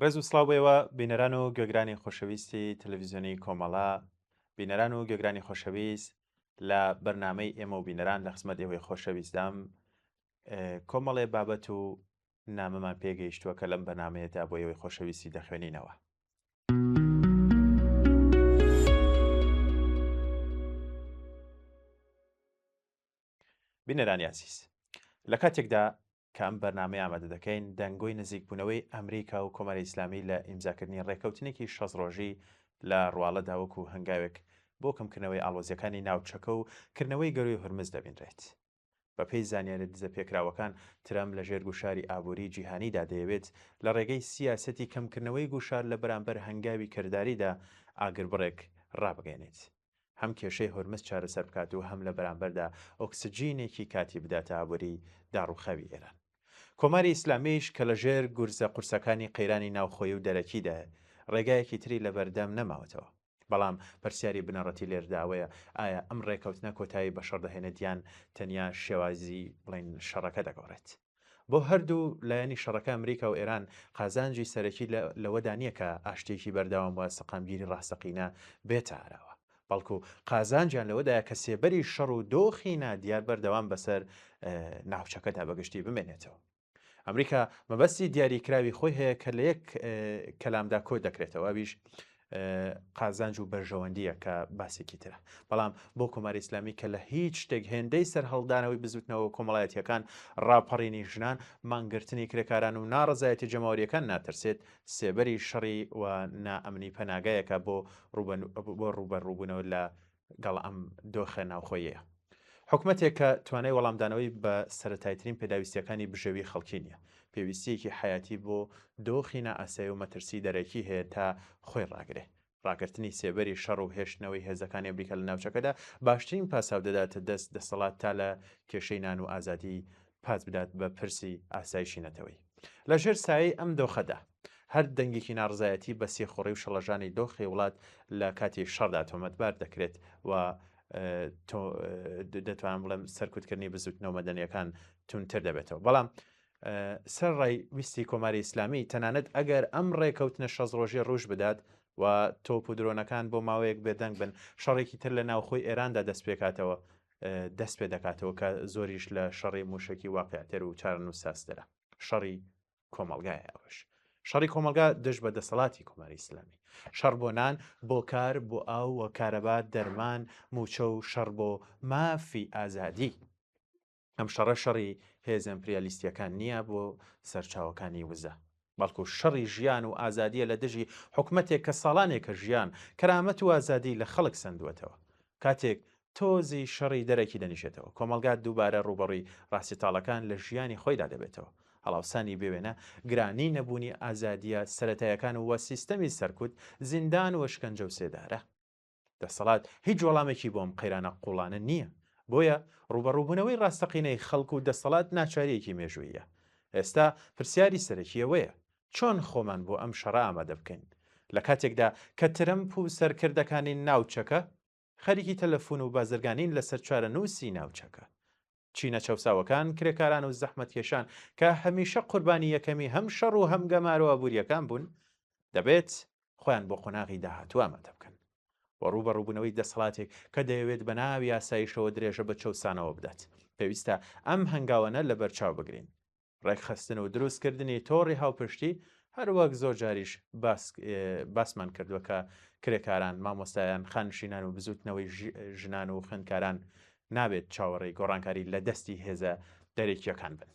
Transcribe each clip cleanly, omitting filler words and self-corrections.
ڕێز و سڵاوبێەوە بینەران و گوێگرانی خۆشەویستی تەلەڤیزیۆنی کۆمەڵا بینەران و گوێگرانی خۆشەویست لە بەرنامەی ئێمە و بینەران لە خزمەت ئێوەی خۆشەویستدام کۆمەڵێ بابەت و نامەمان پێگەیشتووە کە لەم بەرنامەیەدا بۆ ئێوەی خۆشەویستی دەخوێنینەوە. بینەرانی عزیز، لە کاتێکدا کە ئەم بەرنامەی ئامادە دەکەین دەنگۆی نزیکبوونەوەی ئەمریکا و کۆمەڵی ئیسلامی لە ئیمزاکردنی ڕێکەوتنێکی 6 ڕۆژی لە ڕواڵەدا وەکو هەنگاوێک بۆ کەمکردنەوەی ئاڵۆزیەکانی ناوچەکە و کردنەوەی گەڕوی هورمز دەبینرێت. بەپێی زانیاری دزەپێکراوەکان ترامپ لە ژێر گوشاری ئابووری جیهانیدا دەیەوێت لە ڕێگەی سیاسەتی کەمکردنەوەی گوشار لە بەرامبەر هەنگاوی کردداریدا ئاگربڕێک ڕابگەێنێت. هەم کێشەی هورمز چارەسەر بکات و هەم لە بەرامبەردا ئۆکسجینێکی کاتی بداتە ئابووری داڕوخاوی ئێران. کۆماری ئیسلامیش کە لە ژێر گورزە قورسەکانی قەیرانی ناوخۆی و دەرەکیدا ڕێگایەکی تری لە بەردەم نەماوەتەوە. بەڵام پرسیاری بنەڕەتی لێرداوەیە ئایا ئەم ڕێکەوتنە کۆتایی بەشەر دەهێنێتیان تەنیا شێوازی بڵین شەڕەکە دەگۆڕێت. بۆ هەردوو لایەنی شەڕەکە ئەمریکا و ئێران قازانجی سەرەکی لەوەدا نییە کە ئاشتێکی بەرداوام وە سەقامگیری ڕاستەقینە بێتە ئاراوە، بەڵکو قازانجیان لەوەدایە کە سێبەری شەڕ و دۆخی نادیار بەردەوام بەسەر ناوچەکەدا بەگشتی بمێنێتەوە. ئەمریکا مەبەستی دیاریکراوی خۆی هەیە کە لە یەک کەلامدا کۆ دەکرێتەوە، ئەویش قازانج و بەرژەوەندیە کە باسێکی ترە. بەڵام بۆ کۆماری ئیسلامی کە لە هیچ شتێک هێندەی سەر هەڵدانەوەی بزوتنەوە کۆمەڵایەتیەکان ڕاپەڕینی ژنان مانگرتنی کرێکاران و ناڕزایەتی جەماوەریەکان ناترسێت سێبەری شەڕی و نائەمنی پەناگایەکە بۆ ڕوبەڕووبوونەوە لە گەڵ ئەم دۆخە ناوخۆیەیە. حکومەتێک کە توانای وەڵامدانەوەی بە سەرەتایترین پێداویستیەکانی بژێوی خەڵکی نییە، پێویستیەکی حیاتی بۆ دۆخی نائاسایی و مەترسی دەرەکی هەیە تا خۆی ڕاگرێ. ڕاگررتنی سێبەری شەڕ و هێشتنەوەی هێزەکانی ئەمریکا لە ناوچەکەدا باشترین پاساو دەداتە دەست دەسەڵات تا لە کێشەی نان و ئازادی پاس بدات بە پرسی ئاسایشی نەتەوەی. لە ژێر سایەی ئەم دۆخەدا هەر دەنگێکی ناڕزایەتی بە سێخۆڕی و شەڵەژانی دۆخی وڵات لە کاتی شەڕدا تۆمەتبار دەکرێت و دەتوانم بڵێم سەرکوتکردنی بزوتنەوە مەدەنیەکان تونتر دەبێتەوە. بەڵام سەرڕای ویستی کۆماری ئیسلامی تەنانەت ئەگەر ئەم ڕێکەوتنە 6 ڕۆژی ڕوش بدات و تۆپ و درۆنەکان بۆ ماوەیەک بێدەنگ بن، شەڕێکی تر لە ناوخۆی ئێراندا دەست پێ دەکاتەوە کە زۆریش لە شەڕی موشکی واقعتر و چارن و ساستەرە. شەڕی کۆمەلگایە ئەوش. شەڕی کۆمەلگا دژ بە دەسەڵاتی کۆماری ئیسلامی. شەڕ بۆ نان، بۆ کار، بۆ ئاو و کارەبات، دەرمان، موچە و شەڕ بۆ مافی ئازادی. ئەم شەڕە شەڕی هێز ئەمپریالیستیەکان نییە بۆ سەرچاوەکانی وزە، بەڵکو شەڕی ژیان و ئازادیە لە دژی حکومەتێک کە ساڵانێکە ژیان، کەرامەت و ئازادی لە خەڵک سندوێتەوە. کاتێک تۆزی شەڕی دەرەکی دەنیشێتەوە، کۆمەلگات دووبارە ڕوبەڕووی ڕاستیتاڵەکان لە ژیانی خۆیدا دەبێتەوە. هەڵاوسانی بێوێنە گرانی نەبوونی ئازادیە سەرەتایەکان وە سیستەمی سەرکوت، زیندان و شکنجە و سێدارە. دەسەڵات هیچ وەڵامێکی بۆم قەیرانە قوڵانە نییە، بۆیە ڕوبەڕووبوونەوەی ڕاستەقینەی خەڵک و دەسەڵات ناچاریەکی مێژوویە. ئێستا پرسیاری سەرەکیەوەیە چۆن خۆمان بۆ ئەم شەڕە ئامادە بکەین لە کاتێکدا کە ترەمپ و سەرکردەکانی ناوچەکە خەریکی تەلەفۆن و بازرگانین لەسەر چارەنووسی ناوچەکە. چینە چەوساوەکان، کرێکاران و زەحمەتکێشان کە هەمیشە قوربانی یەکەمی هەم شەڕ و هەم گەمارەوە بوریەکان بوون، دەبێت خۆیان بۆ قۆناغی داهاتوو ئامادە بکەن و ڕوبەڕووبوونەوەی دەسەڵاتێک کە دەیەوێت بە ناوی یاساییشەوە درێژە بە چەوسانەوە بدات. پێویستە ئەم هەنگاوانە لە بەرچاو بگرین. ڕێکخستن و دروستکردنی تۆڕی هاوپشتی هەروەک زۆر جاریش باسمان کردووە کە کرێکاران، مامۆستایان، خانشینان و بزوتنەوەی ژنان و خوێندکاران نابێت چاوەڕێی گۆڕانکاری لە دەستی هێزە دەرێکیەکان بن.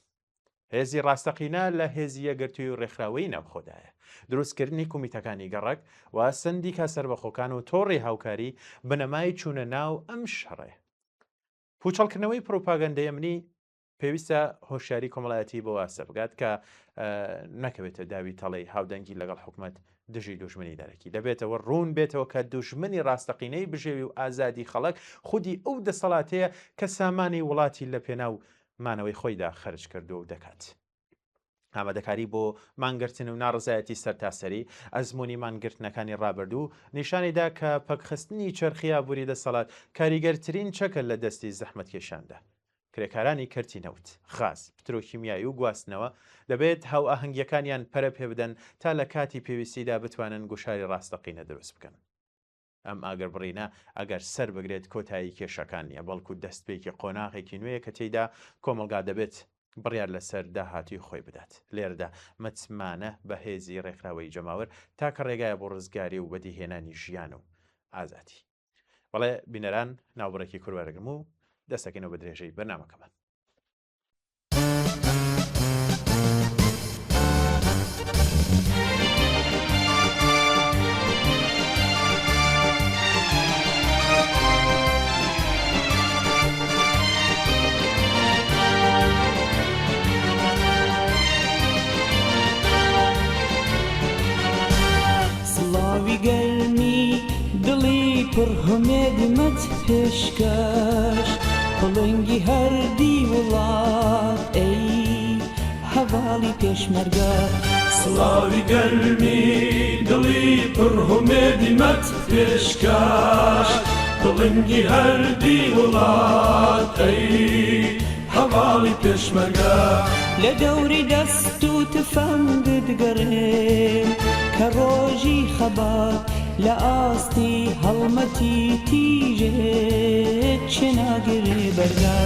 هێزی ڕاستەقینە لە هێزی یەکگرتووی و ڕێکخراوەی ناوخۆدایە. دروستکردنی کومیتەکانی گەڕک و سندیکە سەربەخۆکان و تۆڕی هاوکاری بنەمای چوونە ناو ئەم شەڕێ. پوچەڵکردنەوەی پرۆپاگەندەی ئەمنی پێویستە هۆشیاری کۆمەڵایەتی بۆ واسە بگات کە نەکەوێتە داوی تەڵەی هاودەنگی لەگەڵ حکومەت دژی دوژمنی دەرەکی. دەبێتەوە ڕوون بێتەوە کە دوژمنی ڕاستەقینەی بژێوی و ئازادی خەڵک خودی ئەو دەسەڵاتەیە کە سامانی وڵاتی لە پێناو مانەوەی خۆیدا خەرج کردو و دەکات. ئامادەکاری بۆ مانگرتن و ناڕزایەتی سەرتاسەری ئەزمموی مانگرتنەکانی ڕابردوو نیشانیدا کە پەکخستنی چرخی ئابووری دەسەڵات کاریگەرترین چەکە لە دەستی زەحمەتکێشاندا. کرێکارانی کەرتی نەوت خاص پترۆکیمیایی و گواستنەوە دەبێت هاو ئاهەنگیەکانیان پەرە پێ بدەن تا لە کاتی پێویستیدا بتوانن گوشاری ڕاستەقینە دروست بکەن. ئەم ئاگربڕینە ئەگەر سەر بگرێت کۆتایی کێشەکان نیە بەڵکو دەستپێکی قۆناغێکی نوێیە کە تێیدا کۆمەلگا دەبێت بڕیار لەسەر داهاتوی خۆی بدات. لێرەدا متمانە بە هێزی ڕێکخراوەی جەماوەر تاکە ڕێگایە بۆ ڕزگاری و بەدیهێنانی ژیان و ئازادی. بەڵێ بینەران ناوبڕێکی کوروەرەگرم و دەستەکەینەوە بە درێژەی بەرنامەکەمان. گەرمی دڵی پڕ هەمێدمەت پێشکەش پڵنگی هەردی وڵات ئەی هەواڵی پێشمەرگە سڵاوی گەرمی دڵی پڕ هەمێدمەت پێشکەش پڵنگی هەردی وڵات ئەی هەواڵی پێشمەرگە لە دەوری دەست و تفەنگت گەڕێ کە ڕۆژی خەبات لە ئاستی هەڵمەتی تیژێت چێ ناگرێ بەرگا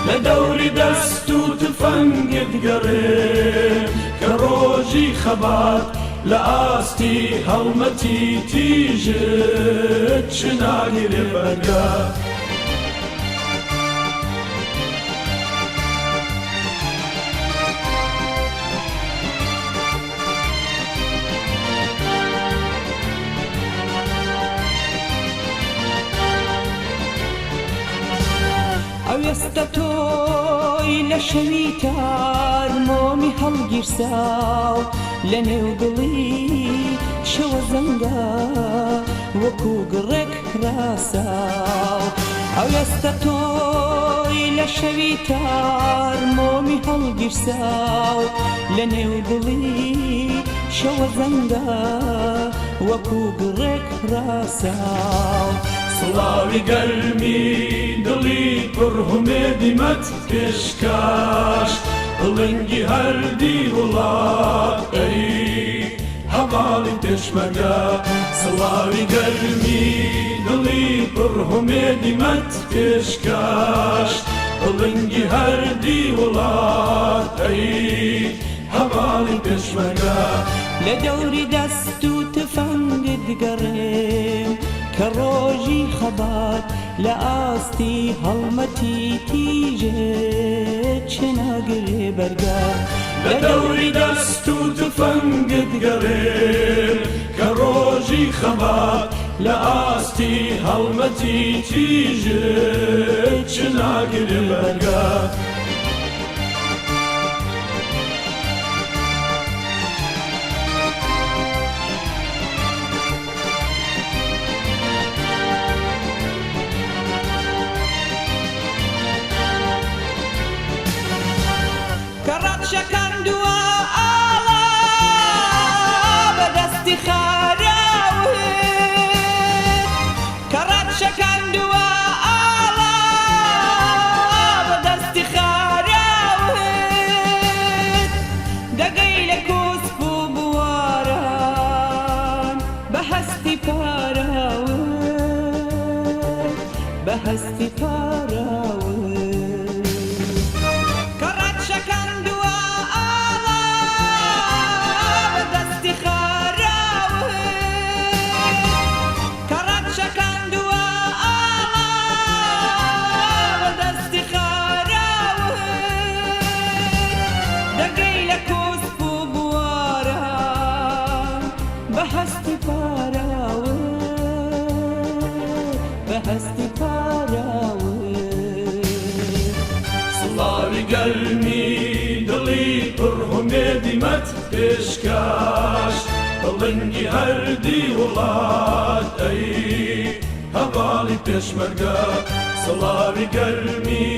لە دەوری دەست و تفەنگت گەڕێ کە ڕۆژی خەبات لە ئاستی هەڵمەتی تیژێت چێ ناگرێ بەرگا ئەوێستە تۆی لە شەوی تار مۆمی هەڵگیرساو لە نێو دڵی شەوە زەنگە وەکو گڕێک ڕاساو ئەوێستە تۆی لە شەوی تار مۆمی هەڵگیرساو لە نێو دڵی شەوە زەنگە وەکو گڕێک ڕاساو سڵاوی گەرمی دڵی پڕ هەمێدمەت پێشکەش پڵنگی هەردی وڵات ئەی هەواڵی پێشمەرگە سڵاوی گەرمی دڵی پڕ هەمێدمەت پێشکەش پڵنگی هەردی وڵات ئەی هەواڵی پێشمەرگە لە دەوری دەست و تفەنگت گەڕێم کە ڕۆژی خەبات لە ئاستی هەڵمەتی تیژێت چێ ناگرێ بەرگا لە دەوری دەست و تفەنگت گەڕێ کە ڕۆژی خەبات لە ئاستی هەڵمەتی تیژێت چێ ناگرێ بەرگا شەکەندووە ئاڵا بەدەستی خاراوت کە ڕەت شەکەندووە ئاڵا بەدەستی خاراوت دەگەی لە کوسپ و بواران بە هەستی پاراوت بە هەستی پاراوت سڵاوی گەرمی دڵی پڕ هەمێدمەت پێشکەش پڵنگی هەردی وڵات ئەی هەواڵی پێشمەرگە سڵاوی گەرمی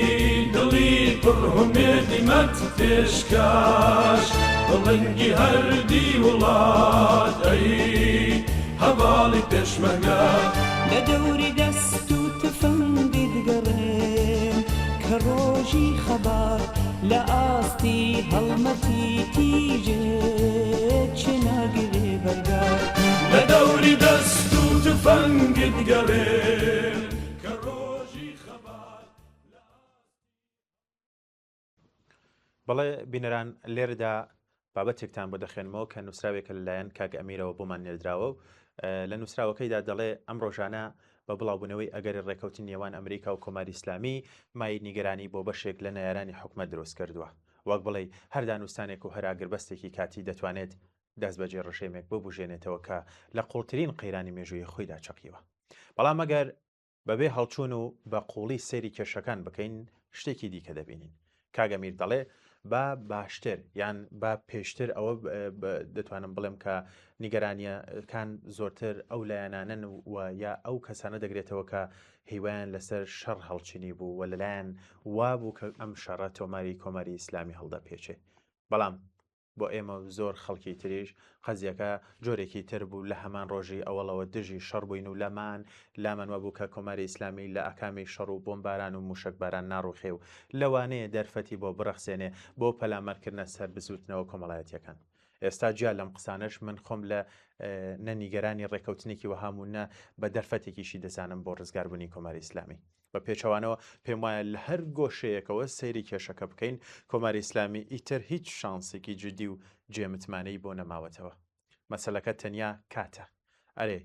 دڵی پڕ هەمێدمەت پێشکەش پڵنگی هەردی وڵات ئەی هەواڵی پێشمەرگە لە دەوری دەست و تفەنگت گەڕێم کە ڕۆژ ڕۆژی خەبات لە ئاستی هەڵمەتی تیژێت چێ ناگرێ بەرگار لە دەوری دەست و تفەنگت گەڕێن کە ڕۆژی خەبات. بەڵێ بینەران لێرەدا بابەتێکتان بۆ دەخێنمەوە کە نووسراوێکە لەلایەن کاک ئەمیرەوە بۆمان نێردراوە و لە نووسراوەکەیدا دەڵێ ئەم ڕۆژانە بە بڵاوبوونەوەی ئەگەری ڕێکەوتی نێوان ئەمریکا و کۆماری ئیسلامی مای نیگەرانی بۆ بەشێک لە نەیارانی حکومەت دروست کردووە. وەک بڵێ هەر دانوستانێک و هەراگربەستێکی کاتی دەتوانێت دەست بەجێ ڕژێمێک ببوژێنێتەوە کە لە قوڵترین قەیرانی مێژووی خۆیدا چەقیوە. بەڵام ئەگەر بەبێ هەڵچوون و بە قوڵی سەیری کێشەکان بکەین شتێکی دیکە دەبینین. کاگەمیر دەڵێ با باشتر یان با پێشتر ئەوە دەتوانم بڵێم کە نیگەرانیەکان زۆرتر ئەو لایەنانن و یا ئەو کەسانە دەگرێتەوە کە هیوایان لەسەر شەڕ هەڵچینی بوو و لەلایەن وابوو کە ئەم شەڕە تۆماری کۆماری ئیسلامی هەڵدەپێچێ. بەڵام بۆ ئێمە زۆر خەڵکی تریش قەزیەکە جۆرێکی تر بوو لە هەمان ڕۆژی ئەوەڵەوە دژی شەڕ بووین و لامان وەبوو کە کۆماری ئیسلامی لە ئەکامی شەڕ و بۆمباران و موشکباران ناڕوخێ و لەوانەیە دەرفەتی بۆ بڕەخسێنێ بۆ پەلامەرکردنە سەر بزوتنەوە کۆمەڵایەتیەکان. ئێستا جیا لەم قسانش من خۆم لە نەنیگەرانی ڕێکەوتنێکی وەهامونە بە دەرفەتێکیشی دەزانم بۆ ڕزگاربوونی کۆماری ئیسلامی. بە پێچەوانەوە پێم وایە لە هەر گۆشەیەکەوە سەیری کێشەکە بکەین کۆماری ئیسلامی ئیتر هیچ شانسێکی جدی و جێمتمانەی بۆ نەماوەتەوە. مەسەلەکە تەنیا کاتە. ئەرێ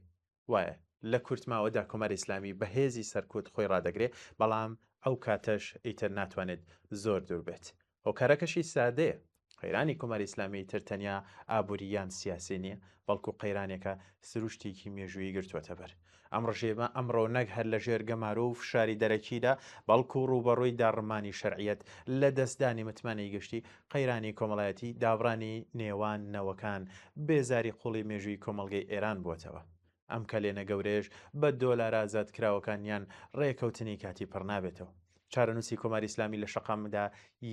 وایە لە کورتماوەدا کۆماری ئیسلامی بەهێزی سەرکوت خۆی ڕادەگرێ بەڵام ئەو کاتەش ئیتر ناتوانێت زۆر دوور بێت. هۆکارەکەشی سادەیە. قەیرانی کۆماری ئیسلامی تر تەنیا ئابووریان سیاسی نییە بەڵکو قەیرانێکە سروشتێکی مێژووی گرتووەتە بەر. ئەم ڕژێمە ئەمڕۆ نەک هەر لە ژێر گەمارۆ و فشاری دەرەکیدا بەڵکو ڕوبەڕووی داڕمانی شەرعیەت لە دەستدانی متمانەی گشتی قەیرانی کۆمەڵایەتی داوڕانی نێوان نەوەکان بێزاری قوڵی مێژووی کۆمەڵگەی ئێران بووەتەوە. ئەم کەلێنە گەورەیەش بە دۆلار ئازاد کراوەکانیان ڕێکەوتنی کاتی پڕ نابێتەوە. چارەنووسی کۆماری ئیسلامی لە شەقامدا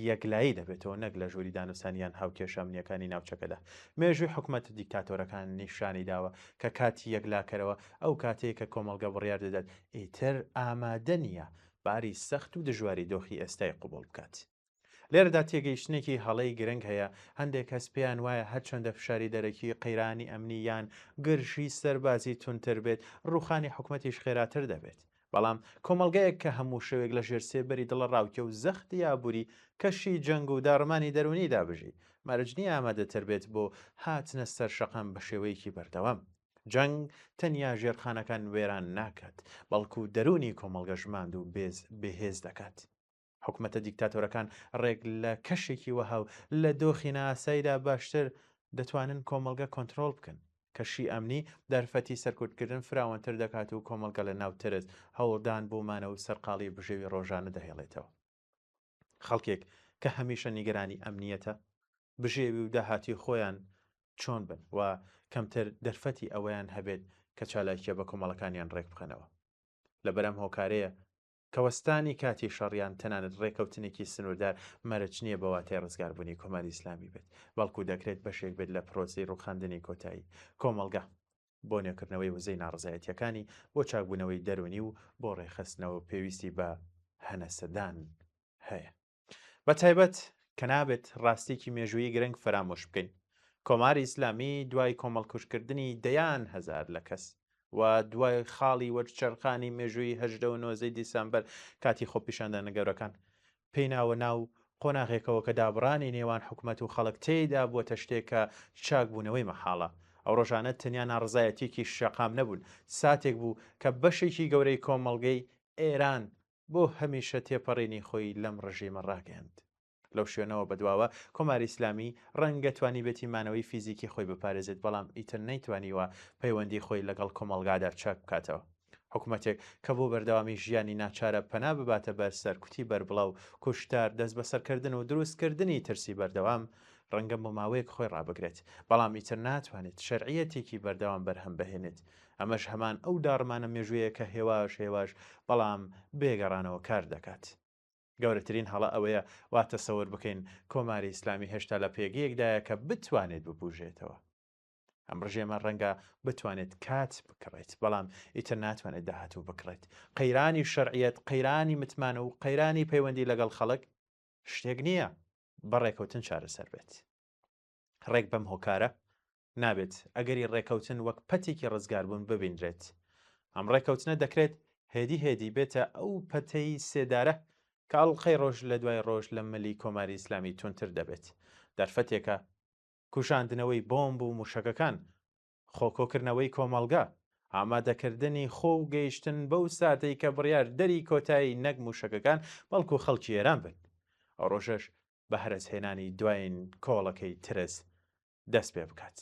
یەکلایی دەبێتەوە نەک لە ژووری دانووسانیان هاوکێشە ئەمنیەکانی ناوچەکەدا. مێژووی حکومەت دیکتاتۆرەکان نیشانی داوە کە کاتی یەکلاکەرەوە ئەو کاتەیە کە کۆمەڵگە بڕیار دەدات ئیتر ئامادە نییە باری سەخت و دژواری دۆخی ئێستای قوبوڵ بکات. لێرەدا تێگەیشتنێکی هەڵەی گرنگ هەیە هەندێک کەس پێیان وایە هەرچەندە فشاری دەرەکی قەیرانی ئەمنی یان گرشی سەربازی تونتر بێت ڕوخانی حکومەتیش خێراتر دەبێت. بەڵام کۆمەڵگەیەک کە هەموو شەوێک لە ژێر سێبەری دڵە ڕاوکە و زەختی یابووری کەشی جەنگ و داڕمانی دەرونی دابژی مەرجنی ئامادەتر بێت بۆ هاتنە سەر شەقام بە شێوەیەکی بەردەوام. جەنگ تەنیا ژێرخانەکان وێران ناکات بەڵکو دەرونی کۆمەڵگە ژماند و بێهێز دەکات. حکومەتە دیکتاتۆرەکان ڕێک لە کەشێکی وەهاو لە دۆخی ناساییدا باشتر دەتوانن کۆمەڵگە کۆنتترۆل بکەن. کەشی ئەمنی دەرفەتی سەرکوتکردن فراوانتر دەکات و کۆمەڵگە لە ناوترس هەوڵدان بۆمانە و سەرقاڵی بژێوی ڕۆژانە دەهێڵێتەوە. خەڵکێک کە هەمیشە نیگەرانی ئەمنیەتە بژێوی و داهاتی خۆیان چۆن بن و کەمتر دەرفەتی ئەوەیان هەبێت کە چالاکیە بە کۆمەڵەکانیان ڕێک بخەنەوە. لەبەرەم هۆکارەیە کەوەستانی کاتی شەڕیان تەنانەت ڕێکەوتنێکی سنووردار مەرج نییە بە واتای ڕزگاربوونی کۆماری ئیسلامی بێت بەڵکو دەکرێت بەشێک بێت لە پرۆسی ڕوخاندنی کۆتایی کۆمەڵگە بۆ نێکردنەوەی وزەی ناڕزایەتیەکانی بۆ چاکبوونەوەی دەرونی و بۆ ڕێخستنەوە پێویستی بە هەنەسەدان هەیە. بە تایبەت کە نابێت ڕاستێکی مێژووی گرنگ فرامۆش بکەین. کۆماری ئیسلامی دوای کۆمەڵکوشکردنی دەیان هەزار لە کەس و دوای خاڵی وەرچەرخانی مێژووی 19 دیسەمبەر کاتی خۆپیشاندانە گەورەکان پێیناوە ناو قۆناغێکەوە کە دابڕانی نێوان حکومەت و خەڵک تێیدا بووەتە شتێکە چاکبوونەوەی مەحاڵە. ئەو ڕۆژانە تەنیا ناڕزایەتێکی شەقام نەبوون ساتێک بوو کە بەشێکی گەورەی کۆمەڵگەی ئێران بۆ هەمیشە تێپەڕێنی خۆی لەم ڕژیمە ڕاگەاند. لەو شوێنەوە بەدواوە کۆماری ئیسلامی ڕەنگە توانی بێتی مانەوەی فیزیکی خۆی بپارێزێت بەڵام ئیتر نەیتوانیوە پەیوەندی خۆی لەگەڵ کۆمەڵگادا چاک بکاتەوە. حکومەتێک کە بۆ بەردەوامی ژیانی ناچارە پەنا بباتە بەر سەرکوتی بەربڵاو کوشتار دەست بەسەرکردن و دروستکردنی ترسی بەردەوام ڕەنگە بۆ ماوەیەک خۆی ڕابگرێت بەڵام ئیتر ناتوانێت شەرعیەتێکی بەردەوام بەرهەم بهێنێت. ئەمەش هەمان ئەو داڕمانە مێژوویە کە هێواش بەڵام بێگەڕانەوە کار دەکات. گەورەترین هەڵە ئەوەیە وا تەسەوەر بکەین کۆماری ئیسلامی هێشتا لە پێگەیەکدایە کە بتوانێت ببوژێتەوە. ئەم ڕژێمە ڕەنگە بتوانێت کات بکڕێت بەڵام ئیتر ناتوانێت داهاتوو بکڕێت. قەیرانی شەرعیەت قەیرانی متمانە و قەیرانی پەیوەندی لەگەڵ خەڵک شتێک نییە بەڕێکەوتن چارەسەر بێت. ڕێک بەم هۆکارە نابێت ئەگەری ڕێکەوتن وەک پەتێکی ڕزگاربوون ببیندرێت. ئەم ڕێکەوتنە دەکرێت هێدی بێتە ئەو پەتەی سێدارە کە ئەڵقەی ڕۆژ لە دوای ڕۆژ لە ملی کۆماری ئیسلامی تونتر دەبێت. دەرفەتێکە کوشاندنەوەی بۆمب و موشەکەکان، خۆکۆکردنەوەی کۆمەڵگا، ئامادەکردنی خۆ و گەیشتن بەو ساتەی کە بڕیار دەری کۆتایی نەک موشەکەکان بەڵکو خەڵکی ئێران بن. ئەو ڕۆژەش بە هەرزهێنانی دوایین کۆڵەکەی ترس دەست پێ بکات.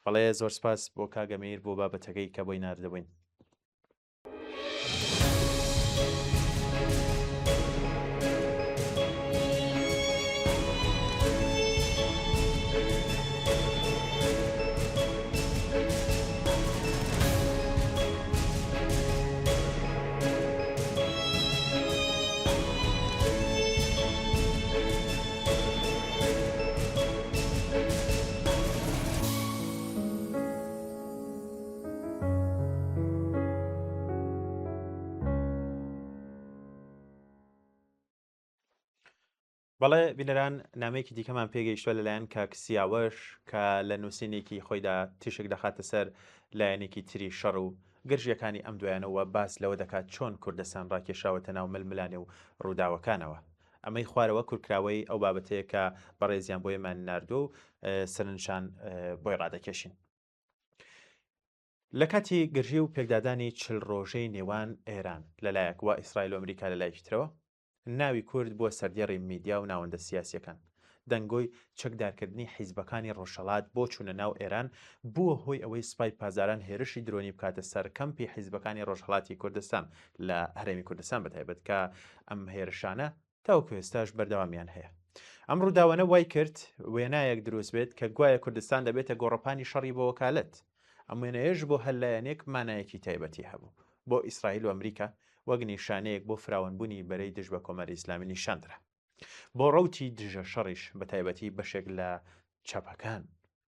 بەڵێ زۆر سپاس بۆ کاگەمیر بۆ بابەتەکەی کە بۆی ناردەبووین. بەڵێ بینەران، نامەیەکی دیکەمان پێگەیشتووە لەلایەن کاک سیاوەش کە لە نووسینێکی خۆیدا تیشک دەخاتە سەر لایەنێکی تری شەڕ و گرژیەکانی ئەم دوایانەوە باس لەوە دەکات چۆن کوردستان ڕاکێشاوەتە ناو ململانێ و ڕووداوەکانەوە. ئەمەی خوارەوە کورکراوەی ئەو بابەتەیە کە بەڕێزیان بۆیمان ناردووە و سەرنجشان بۆی ڕادەکێشین. لە کاتی گرژی و پێکدادانی 40 ڕۆژەی نێوان ئێران لەلایەک و ئیسرائیل و ئەمریکا لەلایەکی ترەوە، ناوی کورد بووە سەردێڕی میدیا و ناوەندە سیاسیەکان. دەنگۆی چەکدارکردنی حیزبەکانی ڕۆژهەڵات بۆ چوونە ناو ئێران بووە هۆی ئەوەی سوپای پازاران هێرشی درۆنی بکاتە سەر کەمپی حیزبەکانی ڕۆژهەڵاتی کوردستان لە هەرێمی کوردستان بەتایبەت کە ئەم هێرشانە تاوەکو ئێستاش بەردەوامیان هەیە. ئەم ڕووداوانە وای کرد وێنایەک دروست بێت کە گوایە کوردستان دەبێتە گۆڕەپانی شەڕی بە وەکالەت. ئەم وێنەیەش بۆ هەلایەنێک مانایەکی تایبەتی هەبوو بۆ ئیسرائیل و ئەمریکا، وەک نیشانەیەک بۆ فراوانبوونی بەرەی دژ بە کۆمەری ئیسلامی نیشاندرا. بۆ ڕەوتی دژە شەڕیش بە تایبەتی بەشێک لە چەپەکان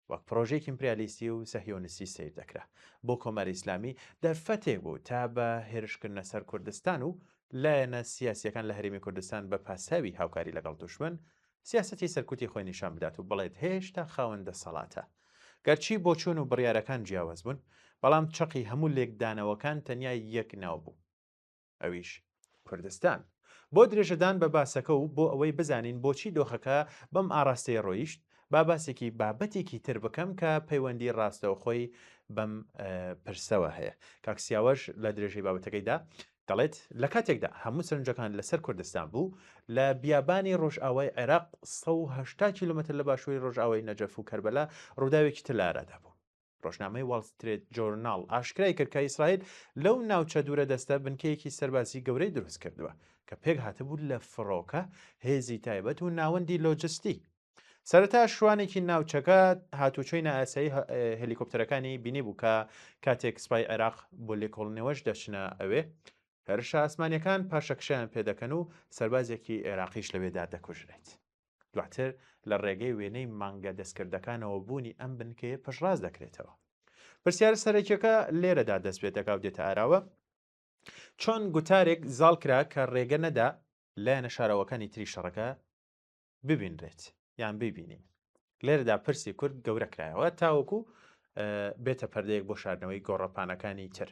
وەک پرۆژێکی ئیمپریالیستی و سەهیۆنیستی سیر دەکرا بۆ کۆمەری ئیسلامی دەرفەتێک بوو تا بە هێرشکردنە سەر کوردستان و لایەنە سیاسیەکان لە هەرێمی کوردستان بە پاساوی هاوکاری لەگەڵ دوشمن سیاسەتی سەرکوتی خۆی نیشان بدات و بڵێت هێشتا خاوەندە سەڵاتە. گەرچی بۆ چوون و بڕیارەکان جیاواز بوون، بەڵام چەقی هەموو لێکدانەوەکان تەنیا یەک ناو بوو، ئەویش کوردستان. بۆ درێژەدان بە باسەکە و بۆ ئەوەی بزانین بۆچی دۆخەکە بەم ئاراستەی ڕۆیشت، با باسێکی بابەتێکی تر بکەم کە پەیوەندی ڕاستەوە خۆی بەم پرسەوە هەیە. کاکسیاوەش لە درێژەی بابەتەکەیدا دەڵێت لە کاتێکدا هەموو سەرنجەکان لەسەر کوردستان بوو، لە بیابانی ڕۆژئاوای عێراق 180 کیلومتر لە باشووری ڕۆژئاوای نەجەف و کەربەلا ڕووداوێکی تر لە ئارادا بوو. ڕۆژنامەی واڵ سترێت جۆرناڵ ئاشکرای کرد کە ئیسرائیل لەو ناوچە دوورە دەستە بنکەیەکی سەربازی گەورەی دروست کردووە کە پێک هاتەبوو لە فڕۆکە هێزی تایبەت و ناوەندی لۆجستی. سەرەتا شوانێکی ناوچەکە هاتوچۆی نائاسایی هەلیکۆپتەرەکانی بینی بوو کە کاتێک سوپای عێراق بۆ لێکۆڵنەوەش دەچنە ئەوێ، هێرشە ئاسمانیەکان پاشەکشیان پێدەکەن و سەربازێکی عێراقیش لەوێدا دەکوژرێت. دواتر لە ڕێگەی وێنەی مانگە دەستکردەکانەوە بوونی ئەم بنکەیە پشڕاز دەکرێتەوە. پرسیارە سەرەکیەکە لێرەدا دەست پێ دەکا و دێتە ئاراوە چۆن گوتارێک زاڵ کرا کە ڕێگە نەدا لایەنە شارەوەکانی تری شەڕەکە ببینرێت یان ببینین. لێرەدا پرسی کورد گەورە کرایەوە تاوەکو بێتە پەردەیەک بۆ شاردنەوەی گۆڕەپانەکانی تر.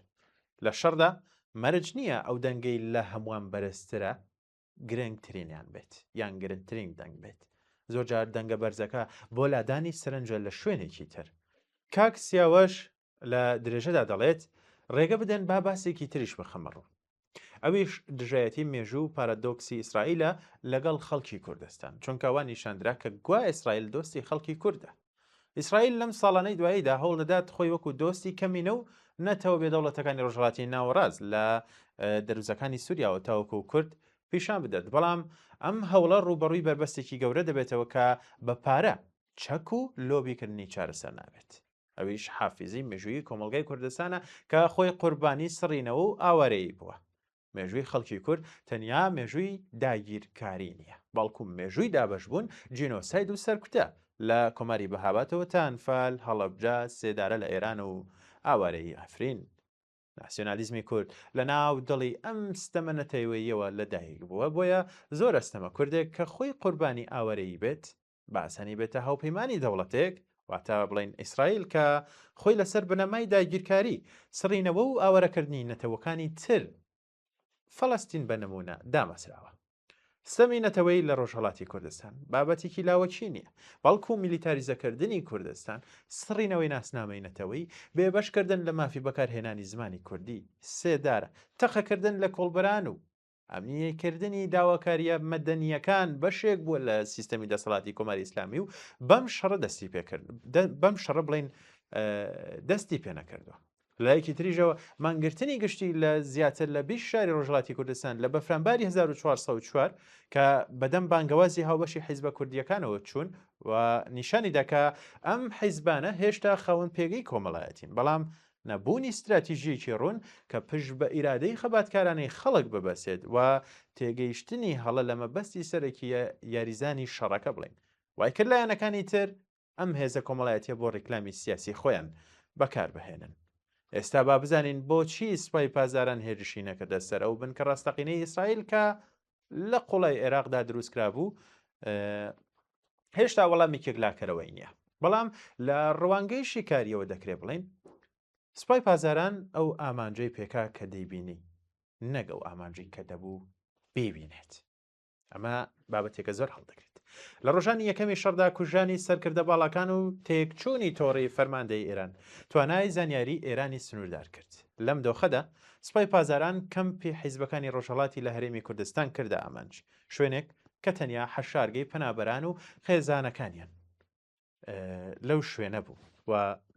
لە شەڕدا مەرج نییە ئەو دەنگەی لە هەمووان بەرزترە گرنگترینیان بێت یان گرنگترین دەنگ بێت. زۆر جار دەنگە بەرزەکە بۆ لادانی سەرنجە لە شوێنێکی تر. کاک سیاوەش لە درێژەدا دەڵێت ڕێگە بدەن با باسێکی تریش بخەمەڕوو. ئەویش دژایەتی مێژوو و پارادۆکسی ئیسرائیلە لەگەڵ خەڵکی کوردستان، چونکە وا نیشاندرا کە گوا ئیسرائیل دۆستی خەڵکی کووردە. ئیسرائیل لەم ساڵانەی دواییدا هەوڵ دەدات خۆی وەکو دۆستی کەمینە و نەتەوە بێدەوڵەتەکانی ڕۆژهەڵاتی ناوەڕاست لە دەروزەکانی سووریاوە تاوەکو کورد پیشان بدات. بەڵام ئەم هەوڵە ڕوبەڕووی بربەستێکی گەورە دەبێتەوە کە بە پارە چەک و لۆبیکردنی چارەسەر نابێت. ئەویش حافیزی مێژووی کۆمەڵگای کوردستانە کە خۆی قوربانی سڕینەوە و ئاوارەیە بووە. مێژووی خەڵکی کورد تەنیا مێژووی داگیرکاری نییە، بەڵکو مێژووی دابەشبوون جینۆساید و سەرکوتە لە کۆماری بەهاباتەوە تا ئەنفال، هەڵەبجا، سێدارە لە ئێران و ئاوارەی ئەفرین. ناسیۆنالیزمی کورد لە ناو دڵی ئەم ستەمە نەتەوەییەوە لەدایک بووە بۆیە زۆر ئەستەمە کوردێک کە خۆی قوربانی ئاوەرەیی بێت باسەنی بێتە هاوپەیمانی دەوڵەتێک واتە بڵین ئیسرائیل کە خۆی لەسەر بنەمای داگیرکاری سڕینەوە و ئاوەرەکردنی نەتەوەکانی تر فەڵەستین بە نمونە دامەسراوە. ستەمی نەتەوەی لە ڕۆژهەڵاتی کوردستان بابەتێکی لاوەچی نییە بەڵکو و میلیتاریزەکردنی کوردستان سڕینەوەی ناسنامەی نەتەوەی بێبەشکردن لە مافی بەکارهێنانی زمانی کوردی سێدارە تەقەکردن لە کۆڵبەران و ئەمنیەکردنی داواکاریە مەدەنیەکان بەشێک بووە لە سیستەمی دەسەڵاتی کۆماری ئیسلامی و بەم شەڕە دەستی پێکرد بەم شەڕە بڵین دەستی پێ نەکردووە. لایەکی تریژەوە مانگرتنی گشتی لە زیاتر لە 20 شاری ڕۆژهەڵاتی کوردستان لە بەفرانباری 1404 کە بەدەم بانگەوازی هاوبەشی حیزبە کوردیەکانەوە چوون و نیشانی دەکا ئەم حیزبانە هێشتا خاوەن پێگەی کۆمەڵایەتین بەڵام نەبوونی استراتیژیەکی ڕوون کە پشت بە ئیرادەی خەباتکارانەی خەڵک ببەسێت و تێگەیشتنی هەڵە لە مەبەستی سەرەکی یاریزانی شەڕەکە بڵین وای کرد لایەنەکانی تر ئەم هێزە کۆمەڵایەتیە بۆ ڕیکلامی سیاسی خۆیان بەکار بهێنن. ئێستا با بزانین بۆچی سوپای پازاران هێرشی نەکردە سەر ئەو بن کە ڕاستەقینەی ئیسرائیل کە لە قوڵای عێراقدا دروستکرا بوو هێشتا وەڵامێکێک لاکەرەوەی نییە بەڵام لە ڕوانگەی شیکاریەوە دەکرێت بڵین سوپای پازاران ئەو ئامانجەی پێکا کە دەیبینی نەگەڵ ئامانجی کە دەبوو ببینێت ئەمە بابەتێکە زۆر هەڵدەگرێت. لە ڕۆژانی یەکەمی شەڕدا کوژانی سەرکردە باڵەکان و تێکچوونی تۆڕی فەرماندەی ئێران توانای زانیاری ئێرانی سنووردار کرد. لەم دۆخەدا سوپای پازاران کەمپی حیزبەکانی ڕۆژهەڵاتی لە هەرێمی کوردستان کردە ئامانج شوێنێک کە تەنیا حەشارگەی پەنابەران و خێزانەکانیان لەو شوێنە بوو و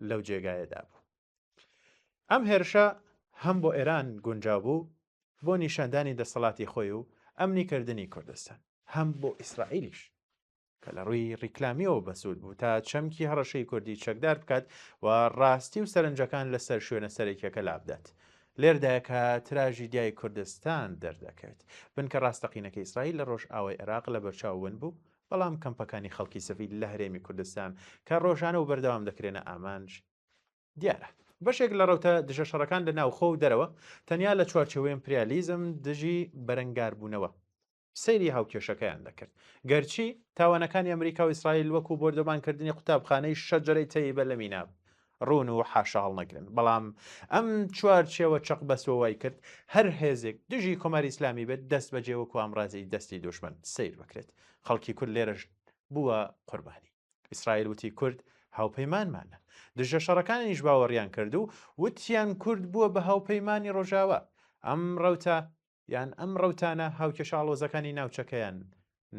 لەو جێگایەدا بوو. ئەم هێرشە هەم بۆ ئێران گونجاو بوو بۆ نیشاندانی دەسەڵاتی خۆی و ئەمنیکردنی کوردستان هەم بۆ ئیسرائیلیش کە لە ڕووی ڕیکلامیەوە بەسوود بوو تا چەمکی هەڕەشەی کوردی چەکدار بکات و ڕاستی و سەرنجەکان لەسەر شوێنە سەرێکیەکە لابدات. لێردایە کە تراژیدیای کوردستان دەردەکەوێت بنکە ڕاستەقینەکە ئیسرائیل لە ڕۆژ ئاوای عێراق لە بەرچاوون بوو بەڵام کەمپەکانی خەڵکی سەفید لە هەرێمی کوردستان کە ڕۆژانە و بەردەوام دەکرێنە ئامانج دیارە. بەشێک لە ڕەوتە دژە شەڕەکان لە ناوخۆ و دەرەوە تەنیا لە چوارچێوەی ئیمپریالیزم دژی بەرەنگاربوونەوە سەیری هاوکێشەکەیان دەکرد گەرچی تاوانەکانی ئەمریکا و ئیسرائیل وەکو بۆردەبانکردنی قوتابخانەی شەجەرەی تەیبە لە میناب ڕوون و حاشا هەڵنەگرن بەڵام ئەم چوارچێوە چەق بەسەوە وای کرد هەر هێزێک دژی کۆماری ئیسلامی بێت دەست بەجێ وەکو ئامڕازی دەستی دوشمن سیر بکرێت. خەڵکی کورد لێرەش بووە قوربانی. ئیسرائیل وتی کورد هاوپەیمانمانە دژە شەڕەکانیش باوەڕیان کرد و وتیان کورد بووە بە هاوپەیمانی ڕۆژاوە. ئەم ڕەوتە یان ئەم ڕەوتانە هاوکێشاڵۆزەکانی ناوچەکەیان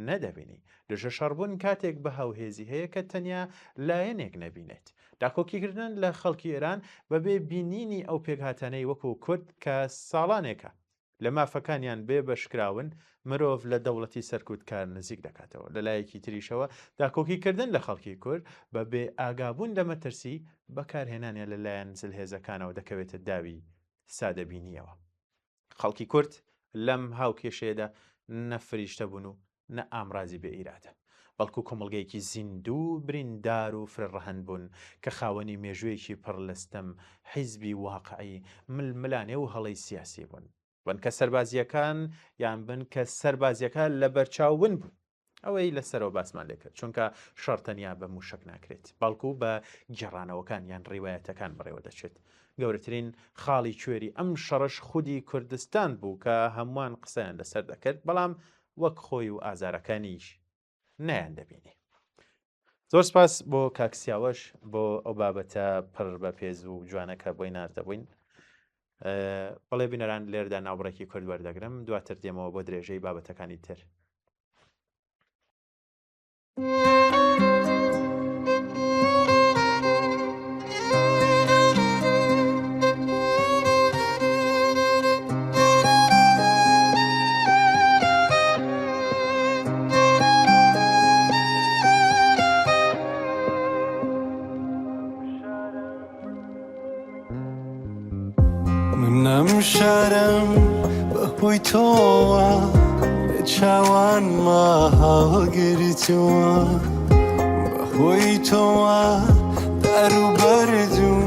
نەدەبینی. دژە شەڕبوون کاتێک بە هاوهێزی هەیە کە تەنیا لایەنێک نەبینێت. داکۆکیکردن لە خەڵکی ئێران بەبێ بینینی ئەو پێکهاتانەی وەکو کورد کە ساڵانێکە لە مافەکانیان بێ بەشکراون مرۆڤ لە دەوڵەتی سەرکوتکار نزیک دەکاتەوە. لەلایەکی تریشەوە داکۆکیکردن لە خەڵکی کورد بەبێ ئاگابوون لە مەترسی بەکارهێنانیان لەلایەن زلهێزەکانەوە دەکەوێتە داوی سادەبینیەوە. خەڵکی کورد لەم هاوکێشەیەدا نەفریشتە بوون و نە ئامرازی بێ ئیرادە بەڵکو کۆمەڵگەیەکی زیندوو بریندار و فرڕەهەند بوون کە خاوەنی مێژوویەکی پڕلەستەم حیزبی واقعی ململانێ و هەڵەی سیاسی بوون بن کە سەربازیەکان یان بن کە سەربازیەکان لە بەرچاوون بوون. ئەوەی لەسەرەوە باسمان لێکرد چونکە شەڕتەنیا بە موشک ناکرێت بەڵکو بە گێڕانەوەکان یان ڕیوایەتەکان بڕێوە دەچێت. گەورەترین خاڵی کوێری ئەم شەڕش خودی کوردستان بوو کە هەمووان قسەیان لەسەر دەکرد بەڵام وەک خۆی و ئازارەکانیش نەیان دەبینی. زۆر سپاس بۆ کاکسیاوەش بۆ ئەو بابەتە پڕ بە پێز و جوانەکە بۆی ناردەبووین. بەڵێ بینەران لێردا ناوبڕێکی کورد وەردەگرم دواتر دێمەوە بۆ درێژەی بابەتەکانی تر. منم شەرم بەهۆی تۆوە لە چاوان ماهاگرتووە بەهۆی تۆوە دەروبەردوو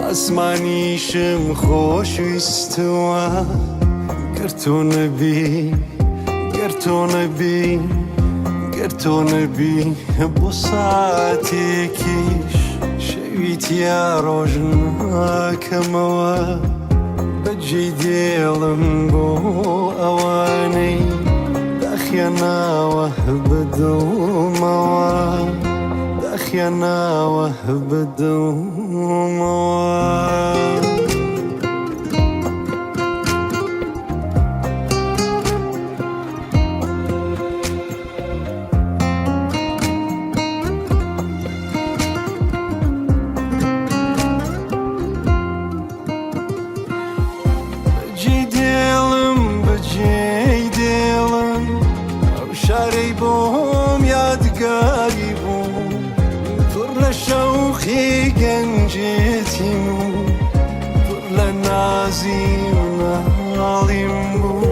ئاسمانیشم خۆشویستەوە گەر تۆ نەبی گەر تۆ نەبی گەر تۆ نەبی بۆ ساتێکیش شەویتیا ڕۆژ ناکەمەوە بەجێ دێڵم بۆ ئەوانەی داخیاناوە بەدڵمەوە داخیاناوە بەدڵمەوە شارەی بۆم یادگاری بوو پڕ لە شەوقی گەنجێتیم و پڕ لە نازی مناڵیم بوو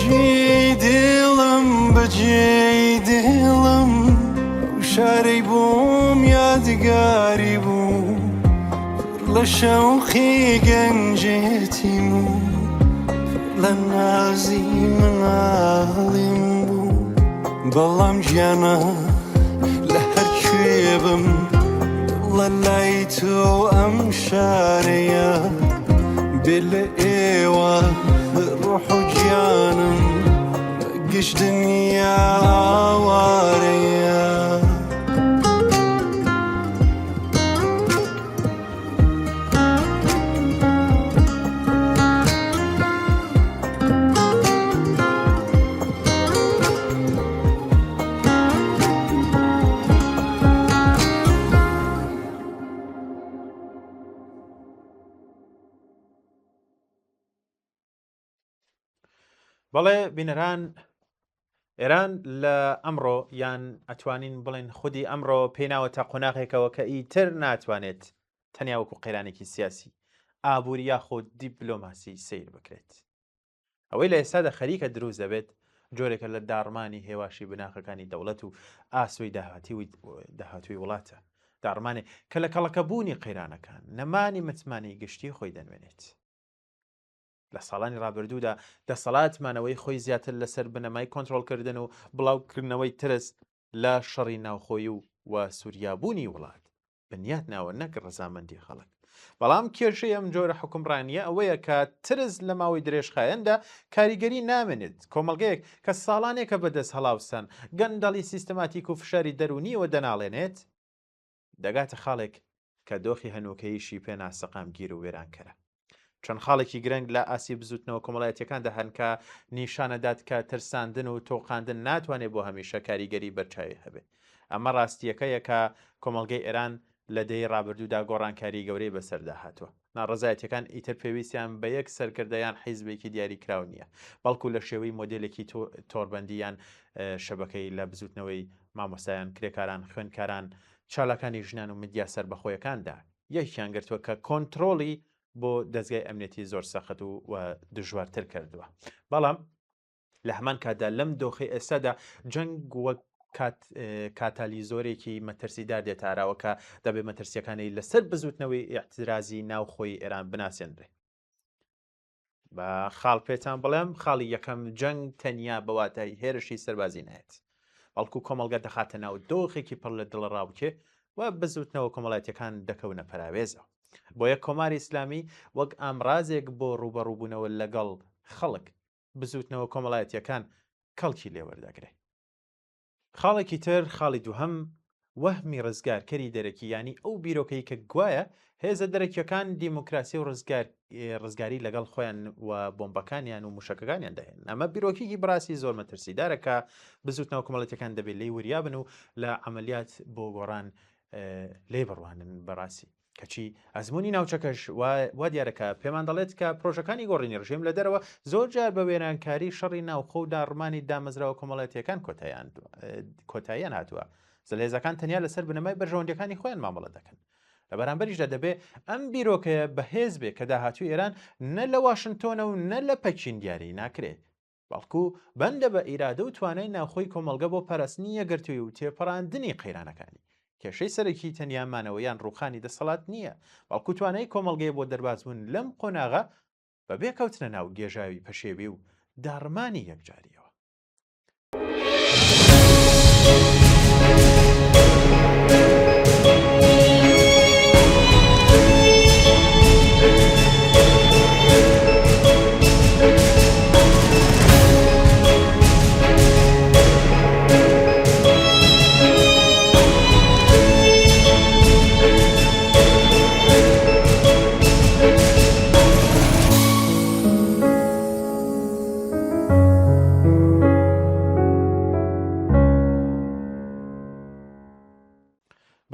جێی دێڵم بەجێی دێڵم شارەی بۆم یادگاری بوو پڕ لە شەوقی گەنجێتیم و پڕ لە نازی مناڵیم بەڵام گیانە لە هەرکوێ بم لە لای تۆ ئەم شارەیە بێ لە ئێوە ڕۆح و گیانم گشت دنیا ئاوارەیە بەڵێ بینەران ئێران لە ئەمڕۆ یان ئەتوانین بڵێن خودی ئەمڕۆ پێناوە تا قۆناغێکەوە کە ئیتر ناتوانێت تەنیا وەکو قەیرانێکی سیاسی ئابووری یاخۆ دیپلۆماسی سیر بکرێت ئەوەی لە ئێستادا خەریکە دروست دەبێت جۆرێکە لە داڕمانی هێواشی بناغەکانی دەوڵەت و ئاسوی داهاتووی وڵاتە داڕمانێ کە لە کەڵەکەبوونی قەیرانەکان نەمانی متمانی گشتی خۆی دەنوێنێت لە ساڵانی ڕابردوودا دەسەڵاتمانەوەی خۆی زیاتر لەسەر بنەمای کۆنتترۆلکردن و بڵاوکردنەوەی ترس لە شەڕی ناوخۆی و سووریابوونی وڵات بنیات ناوە نەک ڕەزامەندی خەڵک بەڵام کێشەی ئەم جۆرە حکومڕانیە ئەوەیە کە ترس لە ماوەی درێژخایەندا کاریگەری نامێنێت کۆمەڵگەیەک کە ساڵانێکە بەدەست هەڵاوسان گەندەڵی سیستەماتیک و فشاری دەرونیەوە دەناڵێنێت دەگاتە خاڵێک کە دۆخی هەنووکەیشی پێ ناسەقام گیر و وێرانکەرە چەند خاڵێکی گرنگ لە ئاسی بزوتنەوە کۆمەڵایەتیەکان دەهەن کە نیشانەدات کە ترساندن و تۆقااندن ناتوانێت بۆ هەمیشە کاریگەری بەرچاوی هەبێت ئەمە ڕاستیەکەیە کە کۆمەڵگەی ئێران لە دەی ڕابردوودا گۆڕانکاری گەورەی بەسەردا هاتووە ناڕزایەتەکان ئیتر پێویستیان بە یەک سەرکردەیان حیزبێکی دیاری کراو نییە بەڵکو لە شێوەی مۆدلێکی تۆربەندیان شەبەکەی لە بزوتنەوەی مامۆستایان کرێکاران خوێندکاران چالاکانی ژنان و مدیا سەربەخۆیەکاندا یەکیان گرتووە کە کۆنتترۆڵی بۆ دەستگای ئەمنێتی زۆر سەخت و دژوارتر کردووە بەڵام لە هەمان کاتدا لەم دۆخی ئێستادا جەنگ وەک کاتالیزۆرێکی مەترسیدار دێتاراوە کە دەبێت مەترسیەکانی لەسەر بزوتنەوەی ئیعترازی ناوخۆی ئێران بناسێنرێ بە خاڵ پێتان بڵێم خاڵی یەکەم جەنگ تەنیا بەواتای هێرشی سەربازی نایێت بەڵکو کۆمەڵگە دەخاتە ناو دۆخێکی پڕ لە دڵڕاوکێ و بزوتنەوە کۆمەڵایەتیەکان دەکەونە پەراوێزەوە بۆ یەک کۆماری ئیسلامی وەک ئامڕازێک بۆ ڕوبەڕووبوونەوە لەگەڵ خەڵک بزوتنەوە کۆمەڵایەتیەکان کەڵکی لێوەردەگرێت خاڵێکی تر خاڵی دووهەم وەهمی ڕزگارکەری دەرەکی ینی ئەو بیرۆکەی کە گوایە هێزە دەرەکیەکان دیموکراسی و ڕزگاری لەگەڵ خۆیان و بۆمبەکانیان و موشەکەکانیان دەهێن ئەمە بیرۆکێکی براسی زۆر مەترسیدارە کە بزوتنەوە کۆمەڵەتەکان دەبێت لێی وریابن و لە عملیات بۆ گۆڕان لێ بڕوانن بەڕاستی کەچی ئەزمموی ناوچەکەش وا دیارەکە پێمان دەڵێت کە پرۆژەکانی گۆڕینی ڕژێم لە دەرەوە زۆر جار بە وێرانکاری شەڕی ناوخۆ و داڕمانی دامەزراوە کۆمەڵەتیەکان کۆتاییان هاتووە زەلێزەکان تەنیا لەسەر بنەمای بەرژەوەندەکانی خۆیان مامەڵە دەکەن لە بەرامبەریشدا دەبێت ئەم بیرۆکەیە بەهێز بێ کە داهاتووی ئێران نە لە واشنگتۆنە و نە لە پەکین دیاری ناکرێت بەڵکو بەندە بە ئیرادە و توانای ناوخۆی کۆمەڵگە بۆ پەرستنی یەکگرتووی و تێپەڕاندنی قەیرانەکانی کێشەی سەرەکی تەنیامانەوە یان ڕووخانی دەسەڵات نییە، بەڵکو توانای کۆمەڵگەی بۆ دەربازبوون لەم قۆناغا بەبێ کەوتنە ناو گێژاوی پەشێوی و داڕمانی یەکجاریەوە.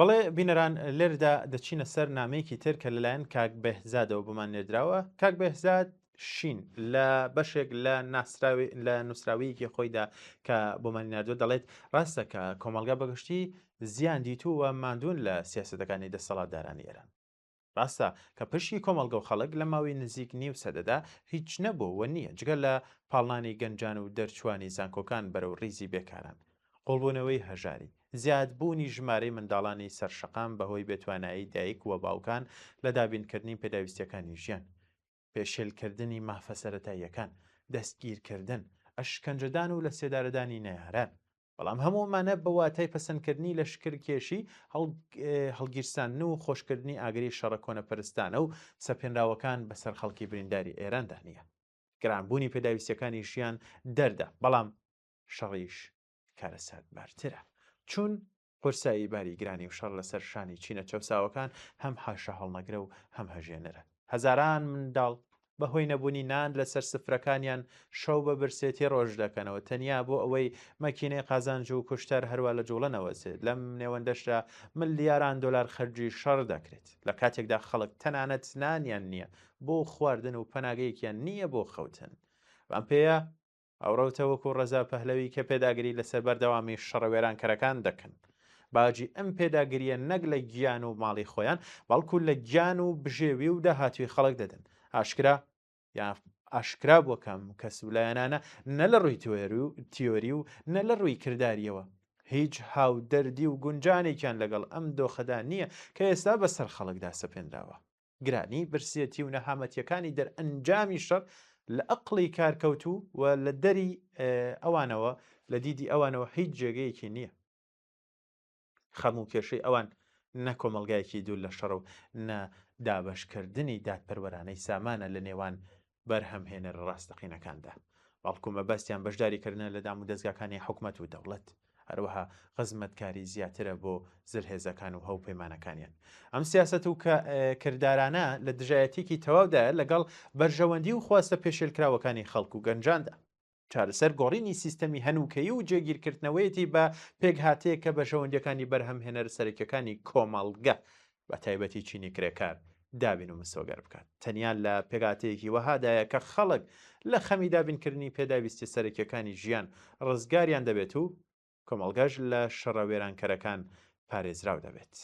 بەڵێ بینەران لێردا دەچینە سەر نامەیەکی تر کە لەلایەن کاک بەهزادەوە بمان نێردراوە. کاک بەهزاد شین لە بەشێک لە نووسراویەکی خۆیدا کە بۆمان ناردووە دەڵێت ڕاستە کە کۆمەڵگا بەگشتی زیان دیتووە ماندوون لە سیاسەتەکانی دەسەڵاتدارانی ئێران. ڕاستە کە پشتی کۆمەڵگە و خەڵک لە ماوەی نزیک نیو سەدەدا هیچ نەبووەوە نییە جگە لە پاڵنانی گەنجان و دەرچوانی زانکۆکان بەرەو ڕیزی بێکاران، قوڵبوونەوەی هەژاری، زیادبوونی ژمارەی منداڵانی سەرشەقام بەهۆی بێتوانایی دایک وە باوکان لە دابینکردنی پێداویستیەکانی ژیان، پێشێلکردنی مافە سەرەتاییەکان، دەستگیرکردن، ئەشکەنجەدان و لە سێدارەدانی نەیاران. بەڵام هەموومانە بە واتای پەسەندکردنی لە شکرکێشی هەڵگیرساندن و خۆشکردنی ئاگری شەڕە کۆنەپەرستانە و سەپێنراوەکان بەسەر خەڵکی برینداری ئێراندا نییە. گرانبوونی پێداویستیەکانی ژیان دەردا، بەڵام شەڕیش کارەساتبارترە، چون قورسایی باری گرانی و شەڕ لەسەر شانی چینە چەوساوەکان هەم حاشە هەڵنەگرە و هەم هەژێنەرە. هەزاران منداڵ بەهۆی نەبوونی نان لەسەر سفرەکانیان شەو بە برسێتی ڕۆژ دەکەنەوە تەنیا بۆ ئەوەی مەکینەی قازانج و کوشتەر هەروە لە جوڵەنەوەسێت. لەم نێوەندەشدا ملیاران دۆلار خەرجی شەڕ دەکرێت لە کاتێکدا خەڵک تەنانەت نانیان نییە بۆ خواردن و پەناگەیەکیان نییە بۆ خەوتن. بەم پێەیە ئەوڕەوتەوەکو ڕەزا پەهلەوی کە پێداگری لەسەر بەردەوامی شەڕەوێرانکەرەکان دەکەن. باجی ئەم پێداگریە نەک لە گیان و ماڵی خۆیان بەڵکو لە گیان و بژێوی و داهاتوی خەڵک دەدەن. ئاشکرا بووەکەم کەس ولایەنانە نە لە ڕووی تیۆری و نە لە ڕووی کردداریەوە هیچ هاودەردی و گونجانێکیان لەگەڵ ئەم دۆخەدا نییە کە ئێستا بەسەر خەڵکدا سەپێنراوە. گرانی برسێتی و نەهامەتیەکانی دەرئەنجامی شەڕ لە ئەقڵی کارکەوتوو و لە دەری ئەوانەوە لە دیدی ئەوانەوە هیچ جێگەیەکی نییە. خەم و کێشەی ئەوان نە کۆمەڵگایەکی دوور لە شەڕ و نە دابەشکردنی دادپەروەرانەی سامانە لە نێوان بەرهەمهێنەر ڕاستەقینەکاندا، بەڵکو مەبەستیان بەشداریکردن لە دام و دەستگاکانی حکوومەت و دەوڵەت، هەروەها خزمەتکاری زیاترە بۆ زرهێزەکان و هەوپەیمانەکانیان. ئەم سیاسەت و کردارانە لە دژایەتێکی تەواودایە لەگەڵ بەرژەوەندی و خواستە پێشێلکراوەکانی خەڵک و گەنجاندا. چارەسەر گۆڕینی سیستەمی هەنووکەیی و جێگیرکردنەوەیەتی بە پێکهاتەیە کە بەشەوەندەکانی بەرهەمهێنەر سەرەکیەکانی کۆمەڵگە بە تایبەتی چینی کرێکار دابین و مسۆگەر بکات. تەنیان لە پێگاتەیەکی وەهادایە کە خەڵک لە خەمی دابینکردنی پێداویستی سەرەکیەکانی ژیان ڕزگاریان دەبێت و کۆمەڵگەش لە شەڕەوێرانکەرەکان پارێزراو دەبێت.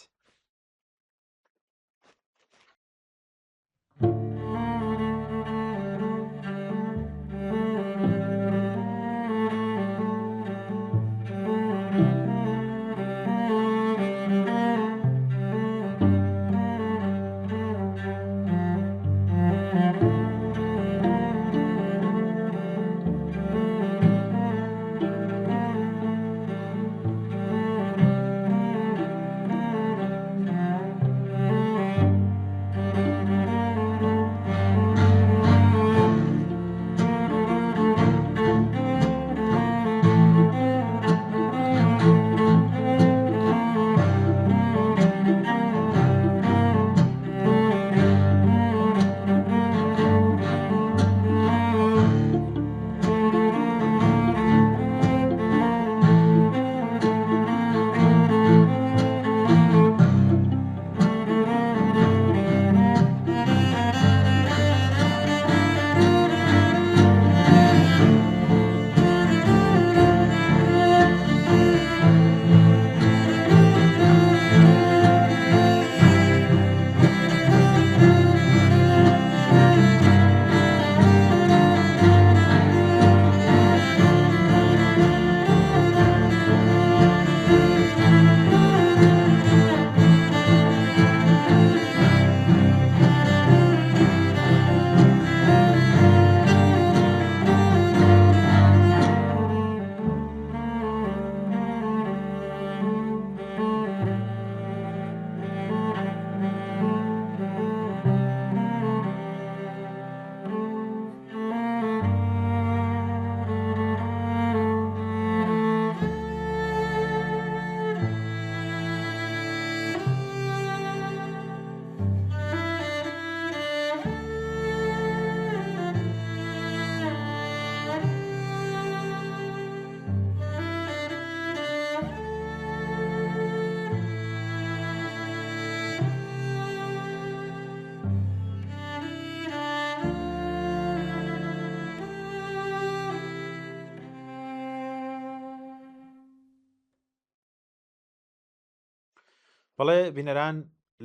بەڵێ بینەران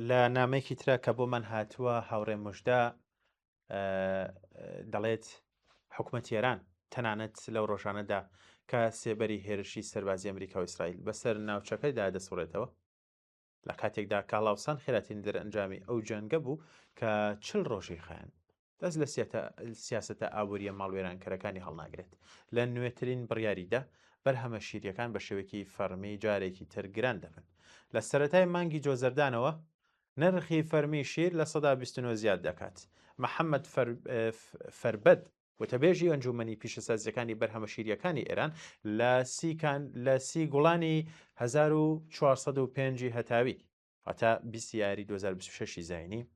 لە نامەیەکی ترە کە بۆمان هاتووە هاوڕێ موژدە دەڵێت حکوومەتی ئێران تەنانەت لەو ڕۆژانەدا کە سێبەری هێرشی سەربازی ئەمریکا و ئیسرائیل بەسەر ناوچەکەیدا دەسوڕێتەوە لە کاتێکدا کاڵاوسان خێراتین دەرئەنجامی ئەو جەنگە بوو کە 40 ڕۆژی خایەن دەست لە سیاسەتە ئابوووریە ماڵوێرانکەرەکانی هەڵناگرێت لە نوێترین بڕیاریدا بەرهەمە شیریەکان بە شێوەیەکی فەرمی جارێکی تر گران دەبن لە سەرەتای مانگی جۆزەردانەوە نرخی فەرمی شیر لە 29 زیاد دەکات محەممەد فەربەد وتەبێژی ئەنجومەنی پیشەسازیەکانی بەرهەمە شیریەکانی ئێران لە سی گوڵانی 1405 هەتاوی هەتا 20 یاری 2026 زاینی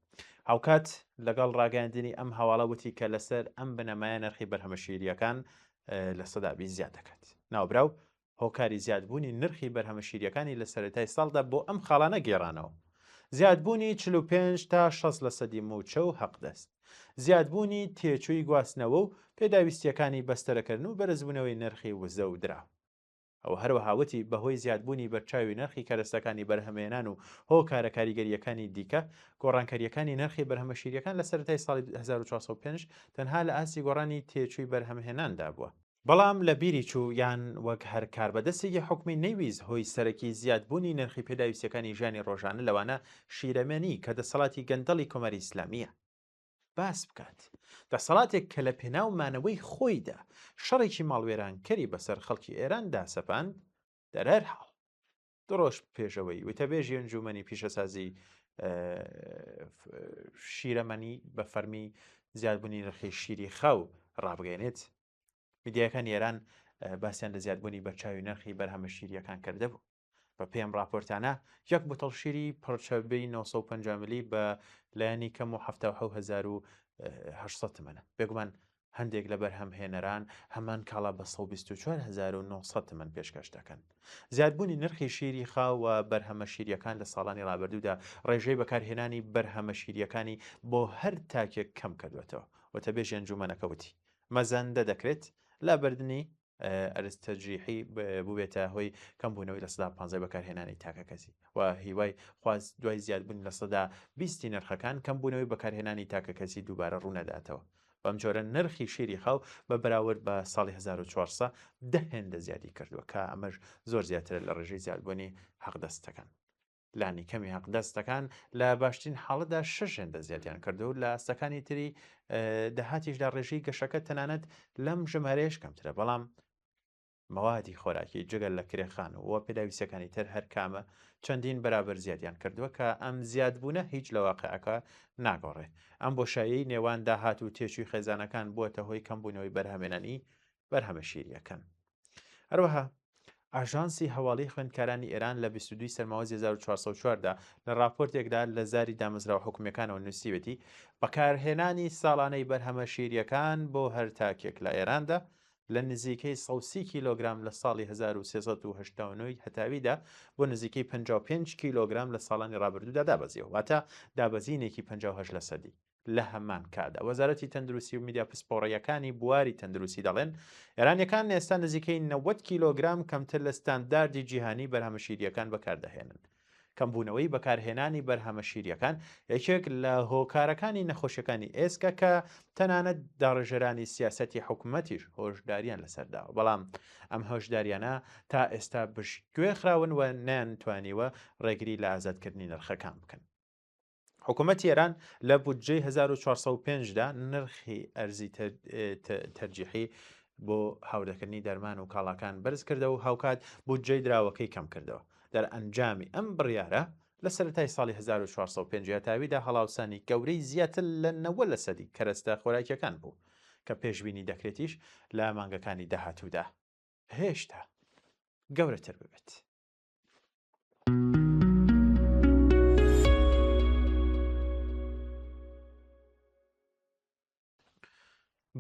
هاوکات لەگەڵ ڕاگەاندنی ئەم هەواڵە وتی کە لەسەر ئەم بنەمایە نرخی بەرهەمە شیریەکان لە 100 زیاد دەکات ناوبراو هۆکاری زیادبوونی نرخی بەرهەمە شیریەکانی لە سەرەتای ساڵدا بۆ ئەم خاڵانە گێڕانەوە زیادبوونی 45 تا 60% موچە و حەقدەست زیادبوونی تێچووی گواستنەوە و پێداویستیەکانی بەستەرەکردن و بەرزبوونەوەی نرخی وزە و درا ئەو هەروەهاوتی بەهۆی زیادبوونی بەرچاوی نرخی کەرەستەکانی بەرهەمێنان و هۆکارە کاریگەریەکانی دیکە گۆڕانکاریەکانی نرخی بەرهەمە شیریەکان لە سەرەتای ساڵی 1405 تەنها لە ئاسی گۆڕانی تێچووی بەرهەمهێناندا بووە بەڵام لە بیری چوو یان وەک هەر کاربەدەستێکی حکومی نەیویست هۆی سەرەکی زیادبوونی نرخی پێداویستیەکانی ژیانی ڕۆژانە لەوانە شیرەمێنی کە دەسەڵاتی گەندەڵی کۆمەری ئیسلامیە باس بکات دەسەڵاتێک کە لە پێناومانەوەی خۆیدا شەڕێکی ماڵوێرانکەری بەسەر خەڵکی ئێراندا سەپاند دەرەر حاڵ دڕۆژ پێشەوەی وتەبێژی ئەنجومەنی پیشەسازی شیرەمەنی بە فەرمی زیادبوونی نرخی شیری خاو ڕابگەێنێت میدیاکان ئێران باسییان لە زیادبوونی بەرچاوی نرخی بەرهەمە شیریەکان کردهبوو بە پێم راپۆرتانە یەک بوتڵ شیری پڕچەبەی 950 ملی بە لایەنی کەم و 7,800 تمەنە بێگومان هەندێک لە بەرهەمهێنەران هەمان کاڵا بە 124,900 تمەن پێشکەش دەکەن زیادبوونی نرخی شیری خاو و بەرهەمە شیریەکان لە ساڵانی ڕابردوودا ڕێژەی بەکارهێنانی بەرهەمە شیریەکانی بۆ هەر تاکێک کەم کردوێتەوە وتەبێژی ئەنجومەنەکە وتی مەزەندە دەکرێت لا بردننی ئەرستەجریحی بووێتە هۆی کەمبوونەوەی لە 15 بەکارهێنانی تاکە کەسی و هیوای خواست دوای زیادبوون لە 120 نرخەکان کەمبوونەوەی بەکارهێنانی تاکە کەسی دووبارە ڕوونەداتەوە بەم جۆرە نرخی شیری خاو بە بەراورد بە ساڵی 1400 هێندە زیادی کردووە کە ئەمەش زۆر زیاتر لە ڕێژەی زیادبوونی حەقدەستەکان لانی کەمی حەقدەستەکان لە باشترین حاڵەدا 6 هێندە زیادیان کردو و لە ئاستەکانی تری داهاتیشدا ڕێژەی گەشەکە تەنانەت لەم ژمارەیەش کەمترە بەڵام مەوادی خۆراکی جگەل لە کرێخان و پێداویستەکانی تر هەر کامە چەندین بەرابەر زیادیان کردووە کە ئەم زیادبوونە هیچ لە واقعەکە ناگۆڕێ ئەم بۆشایی نێوان داهات و تێچووی خێزانەکان بووەتە هۆی کەمبوونەوەی بەرهەمێنانی بەرهەمە شیریەکان هەروەها ئاژانسی هەواڵی خوێندکارانی ئێران لە 22 سەرماوەزی 1404دا لە راپۆرتێکدا لە زاری دامەزراوە حکوومیەکانەوە نووسیوەتی بەکارهێنانی ساڵانەی بەرهەمە شیریەکان بۆ هەر تاکێک لە ئێراندا لە نزیکەی 130 کیلۆگرام لە ساڵی 1389 هەتاویدا بۆ نزیکەی 55 کیلۆگرام لە ساڵانی ڕابردوودا دابەزیەوە واتە دابەزینێکی 58% لە هەمان کادا وەزارەتی تەندروستی و میدیا پسپۆڕیەکانی بواری تەندروستی دەڵێن ئێرانیەکان ئێستا نزیکەی 90 کیلۆگرام کەمتر لە ستانداردی جیهانی بەرهەمە شیریەکان بەکاردەهێنن کەمبوونەوەی بەکارهێنانی بەرهەمە شیریەکان یەکێک لە هۆکارەکانی نەخۆشیەکانی ئێسکە کە تەنانەت داڕێژەرانی سیاسەتی حکوومەتیش هۆشداریان لەسەرداوە بەڵام ئەم هۆشداریانە تا ئێستا بشگوێ خراون و نەیانتوانیوە ڕێگری لە ئازادکردنی نرخەکان بکەن حکوومەتی ئێران لە بودجەی 1405دا نرخی ئەرزی تەرجیحی بۆ هاوردەکردنی دەرمان و کاڵاکان بەرز کردەوە و هاوکات بودجەی دراوەکەی کەم کردەوە دەرئەنجامی ئەم بڕیارە لە سەرەتای ساڵی 1450 تاویدا هەڵاوسانی گەورەی زیاتر لە 90% کەرەستە خۆراکیەکان بوو کە پێشبینی دەکرێتیش لە مانگەکانی داهاتوودا هێشتا گەورەتر ببێت.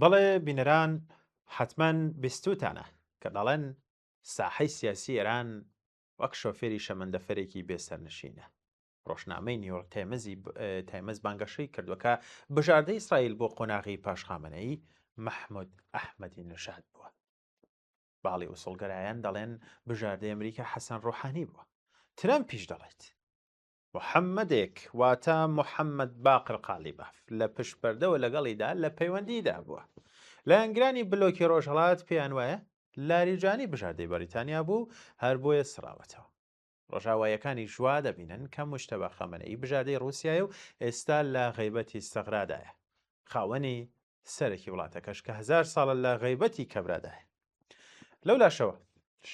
بەڵێ بینەران حتمەن بیستوتانە کە دەڵێن ساحەی سیاسی ئێران وەک شۆفێری شەمەندەفەرێکی بێسەرنشینە. ڕۆژنامەی نیویۆرک تایمز بانگەشەی کردووە بژاردەی ئیسرائیل بۆ قۆناغی پاشخامنەیی محمود ئەحمەدی نژاد بووە. باڵی ئوسڵگەرایان دەڵێن بژاردەی ئەمریکا حەسەن ڕۆحانی بووە. ترەمپیش دەڵێت محەممەدێک واتە محەممەد باقر قالیباف لە پشتپەردەوە لەگەڵیدا لە پەیوەندیدا بووە لە ئەنگرانی بلۆکی ڕۆژهەڵات پێیان وایە لاریجانی بژاردەی بەریتانیا بوو هەر بۆیە سراوەتەوە ڕۆژاوایەکانی ژوا دەبینن کە مشتەبە خەمەنەی بژاردەی رووسایە و ئێستا لە غەیبەتی سەغرادایە خاوەنی سەرەکی وڵاتەکەش کە 1000 ساڵە لە غەیبەتی کەبرادایە لەو لاشەوە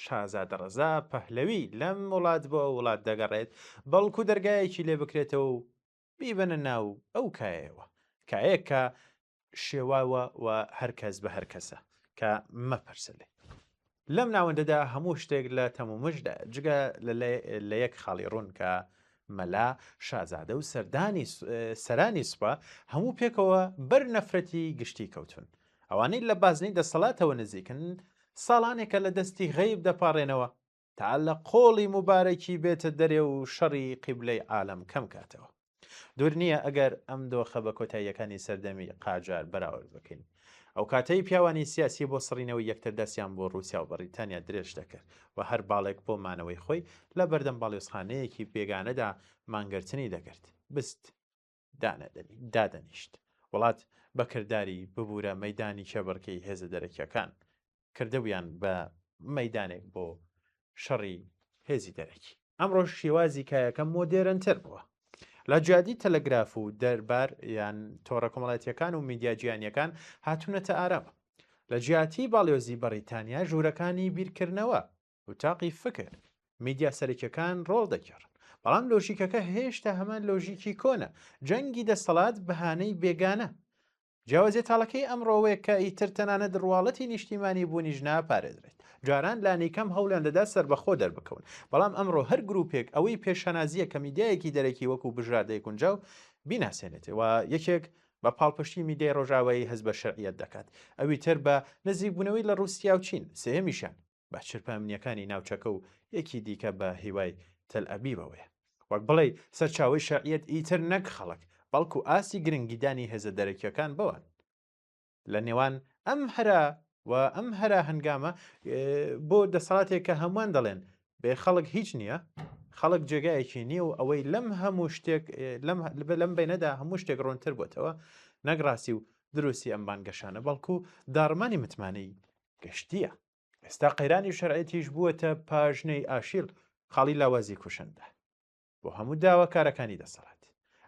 شازادە ڕەزا پەهلەوی لەم وڵات بۆ وڵات دەگەڕێت بەڵکو دەرگایەکی لێ بکرێتەوە و بیبەنە ناو ئەو کایەوە کایەک کە شێواوە و هەرکەس بە هەرکەسە کە مەپەرسلێ لەم ناوەندەدا هەموو شتێک لە تەمومشدا جگە لە یەک خاڵی ڕوون کە مەلا شازادە و سەرانی سوپا هەموو پێکەوە بەر نەفرەتی گشتی کەوتون ئەوانەی لە بازنەی دەسەڵاتەوە نزیکن ساڵانێکە لە دەستی غەیب دەپاڕێنەوە تا لە قۆڵی مبارەکی بێتە دەرێ و شەڕی قیبلەی عالەم کەم کاتەوە دوور نییە ئەگەر ئەم دۆخە بە کۆتاییەکانی سەردەمی قاجار بەراورد بکەین ئەو کاتەی پیاوانی سیاسی بۆ سڕینەوەی یەکتر دەستیان بۆ رووسیا و بەریتانیا درێژ دەکرد و هەر باڵێک بۆ مانەوەی خۆی لە بەردەم باڵێۆزخانەیەکی بێگانەدا مانگرتنی دەکرد بست دادەنیشت وڵات بەکردداری ببوورە مەیدانی کێبڕکەی هێزە دەرەکیەکان کردەویان بە مەیدانێک بۆ شەڕی هێزی دەرەکی ئەمڕۆ شێوازی کایەکە مۆدێرنتر بووە لە جیادی تەلەگراف و دەربار یان تۆڕە کۆمەڵایەتیەکان و میدیا جیهانیەکان هاتوونەتە ئارەوە لە جیاتی باڵێۆزی بەریتانیا ژوورەکانی بیرکردنەوە و تاقی فکر میدیا سەرەکیەکان ڕۆڵ دەکێڕن بەڵام لۆژیکەکە هێشتا هەمان لۆژیکی کۆنە جەنگی دەسەڵات بەهانەی بێگانە جیاوازیە تاڵەکەی ئەمڕۆوەیە کە ئیتر تەنانەت ڕواڵەتی نیشتیمانی بوونیش ناپارێزرێت جاران لانەیکەم هەوڵیان دەدا سەربەخۆ دەربکەون بەڵام ئەمڕۆ هەر گروپێک ئەوەی پێشەنازیە کە میدیایەکی دەرەکی وەکو بژاردەی کونجاو بیناسێنێتێ و یەکێک بە پاڵپشتی میدیای ڕۆژاوایی حزب شەرعیەت دەکات ئەوی تر بە نزیکبوونەوەی لە رووسیا و چین سێمیشان بە چرپەمنیەکانی ناوچەکە و یەکی دیکە بە هیوای تەل ئەبیبەوەیە وەک بڵێ سەرچاوی شەرعیەت ئیتر نەک خەڵک بەڵکو ئاسی گرنگیدانی هێزە دەرەکیەکان بەوان لە نێوان ئەم هەرا هەنگامە بۆ دەسەڵاتێک کە هەمووان دەڵێن بێ خەڵک هیچ نییە خەڵک جێگایەکی نییە و ئەوەی لەم هەموو شتێک لەم بینەدا هەموو شتێک ڕۆنتر بۆتەوە نەگڕاستی و دروستی ئەم بانگەشانە بەڵکو داڕمانی متمانەی گەشتیە ئێستا قەیرانی شەرعەتیش بووەتە پاژنەی ئاشیل خاڵی لاوازی کوشندا بۆ هەموو داواکارەکانی دەسەڵات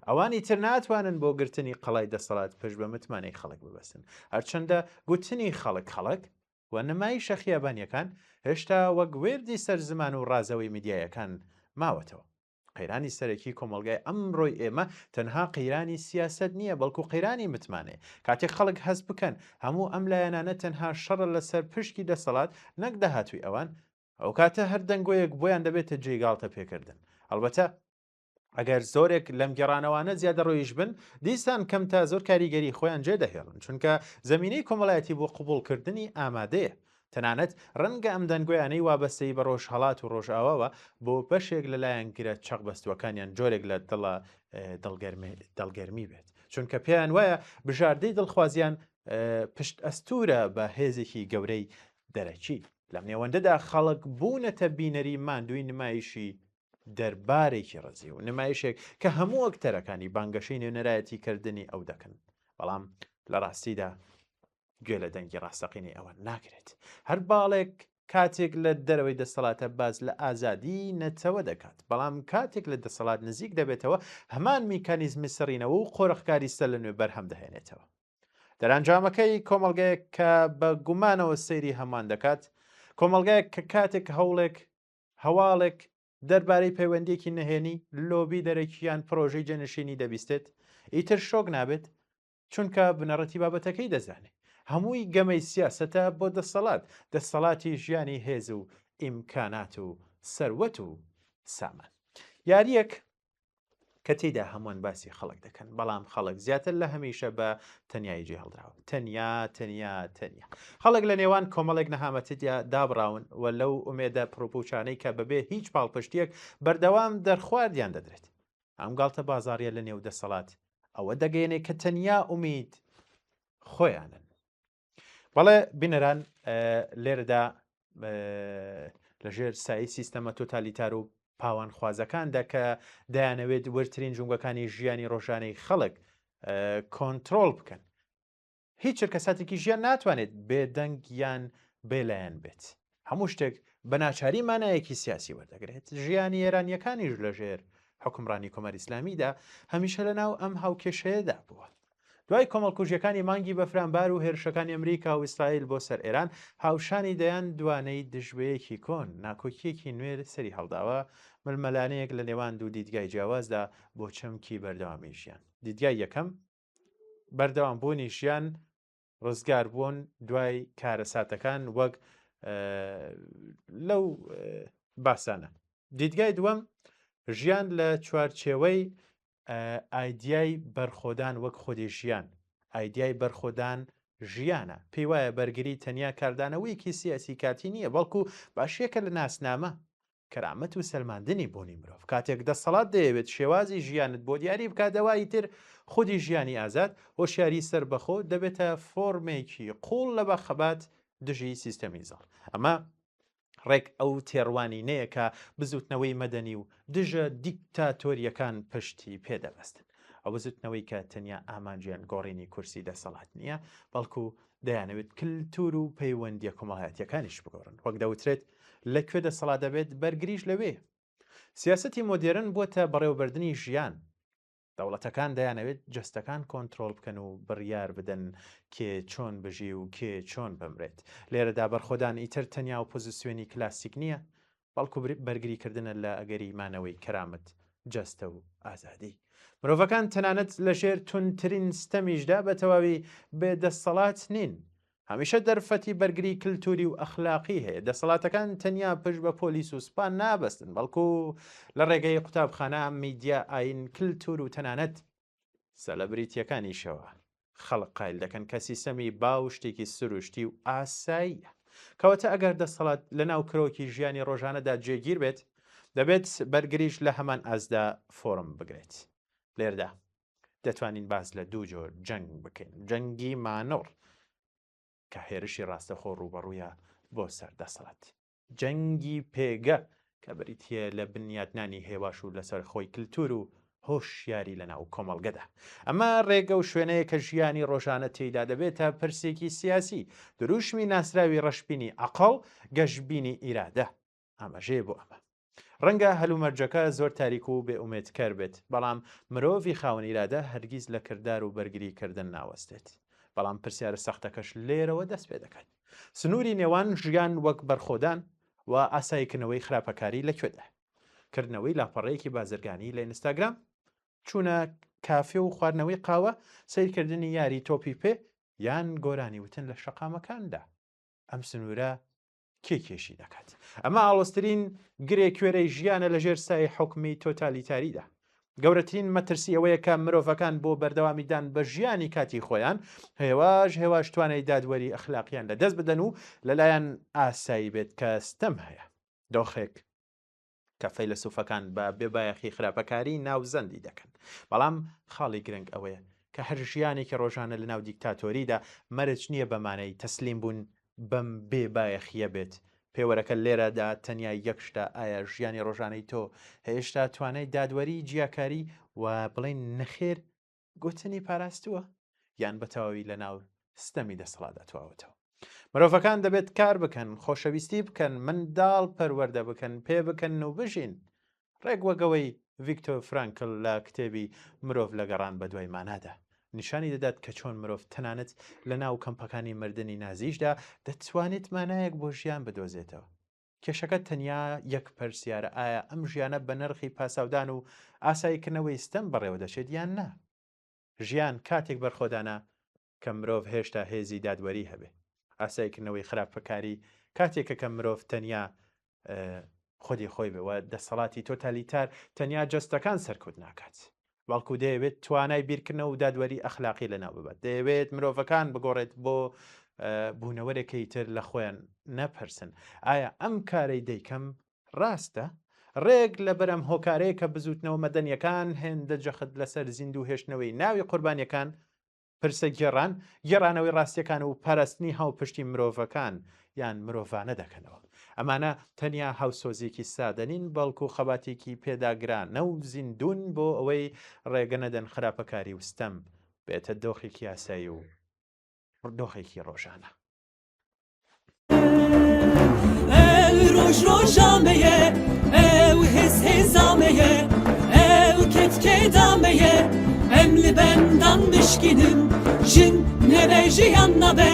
ئەوانی تر ناتوانن بۆ گرتنی قەڵای دەسەڵات پشت بە متمانەی خەڵک ببەسن هەرچەندە گوتنی خەڵک و نمای شەخیابانیەکان هێشتا وەک وێردی سەر زمان و ڕازەوەی میدیایەکان ماوەتەوە قەیرانی سەرەکی کۆمەلگای ئەمڕۆی ئێمە تەنها قەیرانی سیاست نییە بەڵکو قەیرانی متمانێ کاتێک خەڵک هەست بکەن هەموو ئەم لایەنانە تەنها شەڕە لەسەر پشکی دەسەڵات نەک داهاتووی ئەوان ئەو کاتە هەر دەنگۆیەک بۆیان دەبێتە جێگاڵتە پێکردن ئەلبەتە ئەگەر زۆرێک لەم گەڕانەوانە زیادە ڕۆیش بن دیسان کەم تا زۆر کاریگەری خۆیان جێ دەهێڵن چونکە زەمینەی کۆمەڵایەتی بۆ قبولکردنی ئامادەیە تەنانەت ڕەنگە ئەم دەنگۆیانەی وابەستەی بە ڕۆژهەڵات و ڕۆژئاوەوە بۆ بەشێک لەلایەن گرە چەق بەستوەکانیان جۆرێک لە دڵگەرمی بێت چونکە پێیان وایە بژاردەی دڵخوازیان پشت ئەستورە بە هێزێکی گەورەی دەرەکی لەم نێوەندەدا خەڵک بوونەتە بینەری ماندووی نمایشی دەربارێکی ڕزی و نمایشێک کە هەموو ئەکتەرەکانی بانگەشەی نوێنەرایەتی کردنی ئەو دەکەن بەڵام لە ڕاستیدا گوێ لە دەنگی ڕاستەقینی ئەوە ناکرێت هەر باڵێک کاتێک لە دەرەوەی دەسەڵاتە باز لە ئازادی نەتەوە دەکات بەڵام کاتێک لە دەسەڵات نزیک دەبێتەوە هەمان میکانیزمی سڕینەوە و قۆرەخکاری سەر لە نوێ بەرهەم دەهێنێتەوە دەرانجامەکەی کۆمەلگایەک کە بە گومانەوە سەیری هەمان دەکات کۆمەلگایەک کە کاتێک هەواڵێک دەربارەی پەیوەندێکی نەهێنی لۆبی دەرەکیان پرۆژەی جەنشینی دەبیستێت ئیتر شۆک نابێت چونکە بنەڕەتی بابەتەکەی دەزانێت هەمووی گەمەی سیاسەتە بۆ دەسەڵاتی ژیانی هێز و ئیمکانات و سەروەت و سامان یاریەک کە تێیدا هەمووان باسی خەڵک دەکەن بەڵام خەڵک زیاتر لە هەمیشە بە تەنیایی جێ هەڵدراوە تەنیا خەڵک لە نێوان کۆمەڵێک نەهامەتیدا دابڕاون و لەو ئومێدە پرۆپوچانەی کە بەبێ هیچ پاڵپشتیەک بەردەوام دەرخواردیان دەدرێت ئەم گاڵتە بازاڕیە لە نێو دەسەڵات ئەوە دەگەێنێ کە تەنیا ئومید خۆیانن بەڵێ بینەران لێرەدا لەژێر سایی سیستەمە تۆتالیتار و پاوانخوازەکاندا کە دەیانەوێت وەرترین جونگەکانی ژیانی ڕۆژانەی خەڵک کۆنتترۆل بکەن. هیچ کەساتێکی ژیان ناتوانێت بێدەنگ یان بێلایەن بێت. هەموو شتێک بە ناچاری مانایەکی سیاسی وەردەگرێت. ژیانی ئێرانیەکانیش لەژێر حکومڕانی کۆمەری ئیسلامیدا هەمیشە لەناو ئەم هاوکێشەیەدا بووە. دوای کۆمەڵکوژیەکانی مانگی بەفرانبار و هێرشەکانی ئەمریکا و ئیسرائیل بۆ سەر ئێران، هاوشانی دەیان دوانەی دژبەیەکی کۆن ناکۆکیەکی نوێر سەری هەڵداوە، ملمەلانەیەک لە نێوان دوو دیدگای جیاوازدا بۆ چەمکی بەردەوامی ژیان. دیدگای یەکەم بەردەوام بوونی ژیان ڕزگار بوون دوای کارەساتەکان وەک لەو باسانە. دیدگای دووەم ژیان لە چوارچێوەی ئایدیای بەرخۆدان وەک خۆدی ژیان. ئایدیای بەرخۆدان ژیانە. پێی وایە بەرگری تەنیا کاردانەوەیکی سیاسی کاتی نییە، بەڵکو باشیەکە لە ناسنامە کەرامەت و سەلماندنی بوونی مرۆڤ. کاتێک دەسەڵات دەیەوێت شێوازی ژیانت بۆ دیاری بکاتەوەی تر خودی ژیانی ئازاد هۆشیاری سربەخۆ دەبێتە فۆرمێکی قوڵ لە بەخەبات دژی سیستەمی زەڵ. ئەمە ڕێک ئەو تێڕوانی کە بزوتنەوەی مەدەنی و دژە دیکتاتۆریەکان پشتی پێدەبەستن. ئەو بزوتنەوەی کە تەنیا ئامانجیان گۆڕینی کورسی دەسەڵات نییە، بەڵکو دەیانەوێت کللتور و پەیوەندیە کۆمەڵایەتیەکانیش بگۆڕن. وەک دەوترێت لەکوێ دەسەڵات دەبێت بەرگریش لەوێ. سیاسەتی مۆدێرن بووە بەڕێوەبردننی ژیان. دەوڵەتەکان دەیانەوێت جەستەکان کۆنتترۆل بکەن و بڕیار بدەن کێ چۆن بژی و کێ چۆن بمرێت. لێرەدا بەرخۆدان ئیتر تەنیا و پۆزیسیۆنی کلاسیک نییە، بەڵکو بەرگریکردنە لە ئەگەریمانەوەی کەرامەت، جەستە و ئازادی. مرۆڤەکان تەنانەت لە ژێر تونترین ستەمیشدا بە تەواوی بێدەسەڵات نین. هەمیشە دەرفەتی بەرگری کللتوری و ئەخلاقی هەیە. دەسەڵاتەکان تەنیا پشت بە پۆلیس و سوپان نابەستن، بەڵکو لە ڕێگەی قوتابخانە، میدیا، ئاین، کللتور و تەنانەت سەلەبریتیەکانیشەوە خەڵق قایل دەکەن کە سیستەمی باو شتێکی سروشتی و ئاساییە. کەواتە ئەگەر دەسەڵات لە ناو کرۆکی ژیانی ڕۆژانەدا جێگیر بێت، دەبێت بەرگریش لە هەمان ئازدا فۆرم بگرێت. لێردا دەتوانین باس لە دوو جۆر جەنگ بکەین. جەنگی مانۆڕ کە هێرشی ڕاستەخۆ ڕوبەڕوویە بۆ سەر دەسەڵات. جەنگی پێگە کە بریتە لە بنیاتنانی هێواش و لەسەر خۆی کللتور و هۆشیاری لە ناو کۆمەڵگەدا. ئەمە ڕێگە و شوێنەیە کە ژیانی ڕۆژانە تێیدا دەبێتە پرسێکی سیاسی، دروشمی ناسراوی ڕەشبینی عەقڵ، گەشتبینی ئیرادە. ئاماژەیە بۆ ئەمە. ڕەنگە هەلومەرجەکە زۆر تاریک و بێئومێدکەر بێت، بەڵام مرۆڤی خاوەن ئیرادە هەرگیز لە کردار و بەرگریکردن ناوەستێت. بەڵام پرسیارە سەختەکەش لێرەوە دەست پێ دەکات. سنووری نێوان ژیان وەک بەرخۆدان و ئاساییکردنەوەی خراپەکاری لەکوێدا؟ کردنەوەی لاپەڕەیەکی بازرگانی لە ئینستاگرام، چوونە کافێ و خواردنەوەی قاوە، سیرکردنی یاری تۆپی پێ، یان گۆرانی وتن لە شەقامەکاندا. ئەم سنوورە کێشی دەکات. ئەمە ئاڵۆزترین گرێ کوێرەی ژیانە لە ژێر سای حکمی تۆتالیتاریدا. گەورەترین مەترسی ئەوەیە کە مرۆڤەکان بۆ بەردەوامیدان بە ژیانی کاتی خۆیان هێواش توانای دادوەری ئەخلاقیان لە دەست بدەن و لەلایەن ئاسایی بێت کە ستەم هەیە. دۆخێک کە فەیلسوفەکان بە بێبایەخی خراپەکاری ناوزەندی دەکەن. بەڵام خاڵی گرنگ ئەوەیە کە هەر ژیانێکی ڕۆژانە لە ناو دیکتاتۆریدا مەرج نییە بەمانەی تەسلیم بوون بەم بێبایەخیە بێت. پێوەرەکە لێرەدا تەنیا یەک شتە: ئایا ژیانی ڕۆژانەی تۆ هێشتا توانای دادوەری، جیاکاری و بڵێن نەخێر گوتنی پاراستووە، یان بە تەواوی لە ناو ستەمی دەسەڵاتدا تواوەتەوە؟ مرۆڤەکان دەبێت کار بکەن، خۆشەویستی بکەن، منداڵ پەروەردە بکەن، پێ بکەن و بژین. ڕێک وەگەوەی ڤیکتۆر فرانکل لە کتێبی مرۆڤ لە گەڕان بە دوای مانادا نیشانی دەدات کە چۆن مرۆڤ تەنانەت لە ناو کەمپەکانی مردنی نازیشدا دەتوانێت مانایەک بۆ ژیان بدۆزێتەوە. کێشەکە تەنیا یەک پرسیارە: ئایا ئەم ژیانە بە نرخی پاساودان و ئاساییکردنەوەی ستەم بەڕێوە دەچێت یان نا؟ ژیان کاتێک بەرخۆدانە کە مرۆڤ هێشتا هێزی دادوەری هەبێ. ئاساییکردنەوەی خراپەکاری کاتێکە کە مرۆڤ تەنیا خۆی بێەوە. دەسەڵاتی تۆتالیتار تەنیا جەستەکان سەرکەوت ناکات، بەڵکو دەیەوێت توانای بیرکردنەوە و دادوەری ئەخلاقی لەناو ببات. دەیەوێت مرۆڤەکان بگۆڕێت بۆ بوونەوەرێکی تر لە خۆیان نەپرسن: ئایا ئەم کارەی دەیکەم ڕاستە؟ ڕێک لە بەرەم هۆکارەیە کە بزوتنەوە مەدەنیەکان هێندە جەخت لەسەر زیندوو هێشتنەوەی ناوی قوربانیەکان، پرسە گێڕانەوەی ڕاستیەکان و پاراستنی هاوپشتی مرۆڤەکان یان مرۆڤانە دەکەنەوە. ئەمانە تەنیا هاوسۆزێکی سادەنین بەڵکو خەباتێکی پێداگرانە و زیندون بۆ ئەوەی ڕێگە نەدەن خراپەکاری وستەم بێتە دۆخێکی یاسایی و دۆخێکی ڕۆژانە. روش روشامەیە ئەو هێز هێزامەیە ئەو کێتکێدامەیە ئەم لە بەندان بشکێنم ژن نەبێ ژیان نەبێ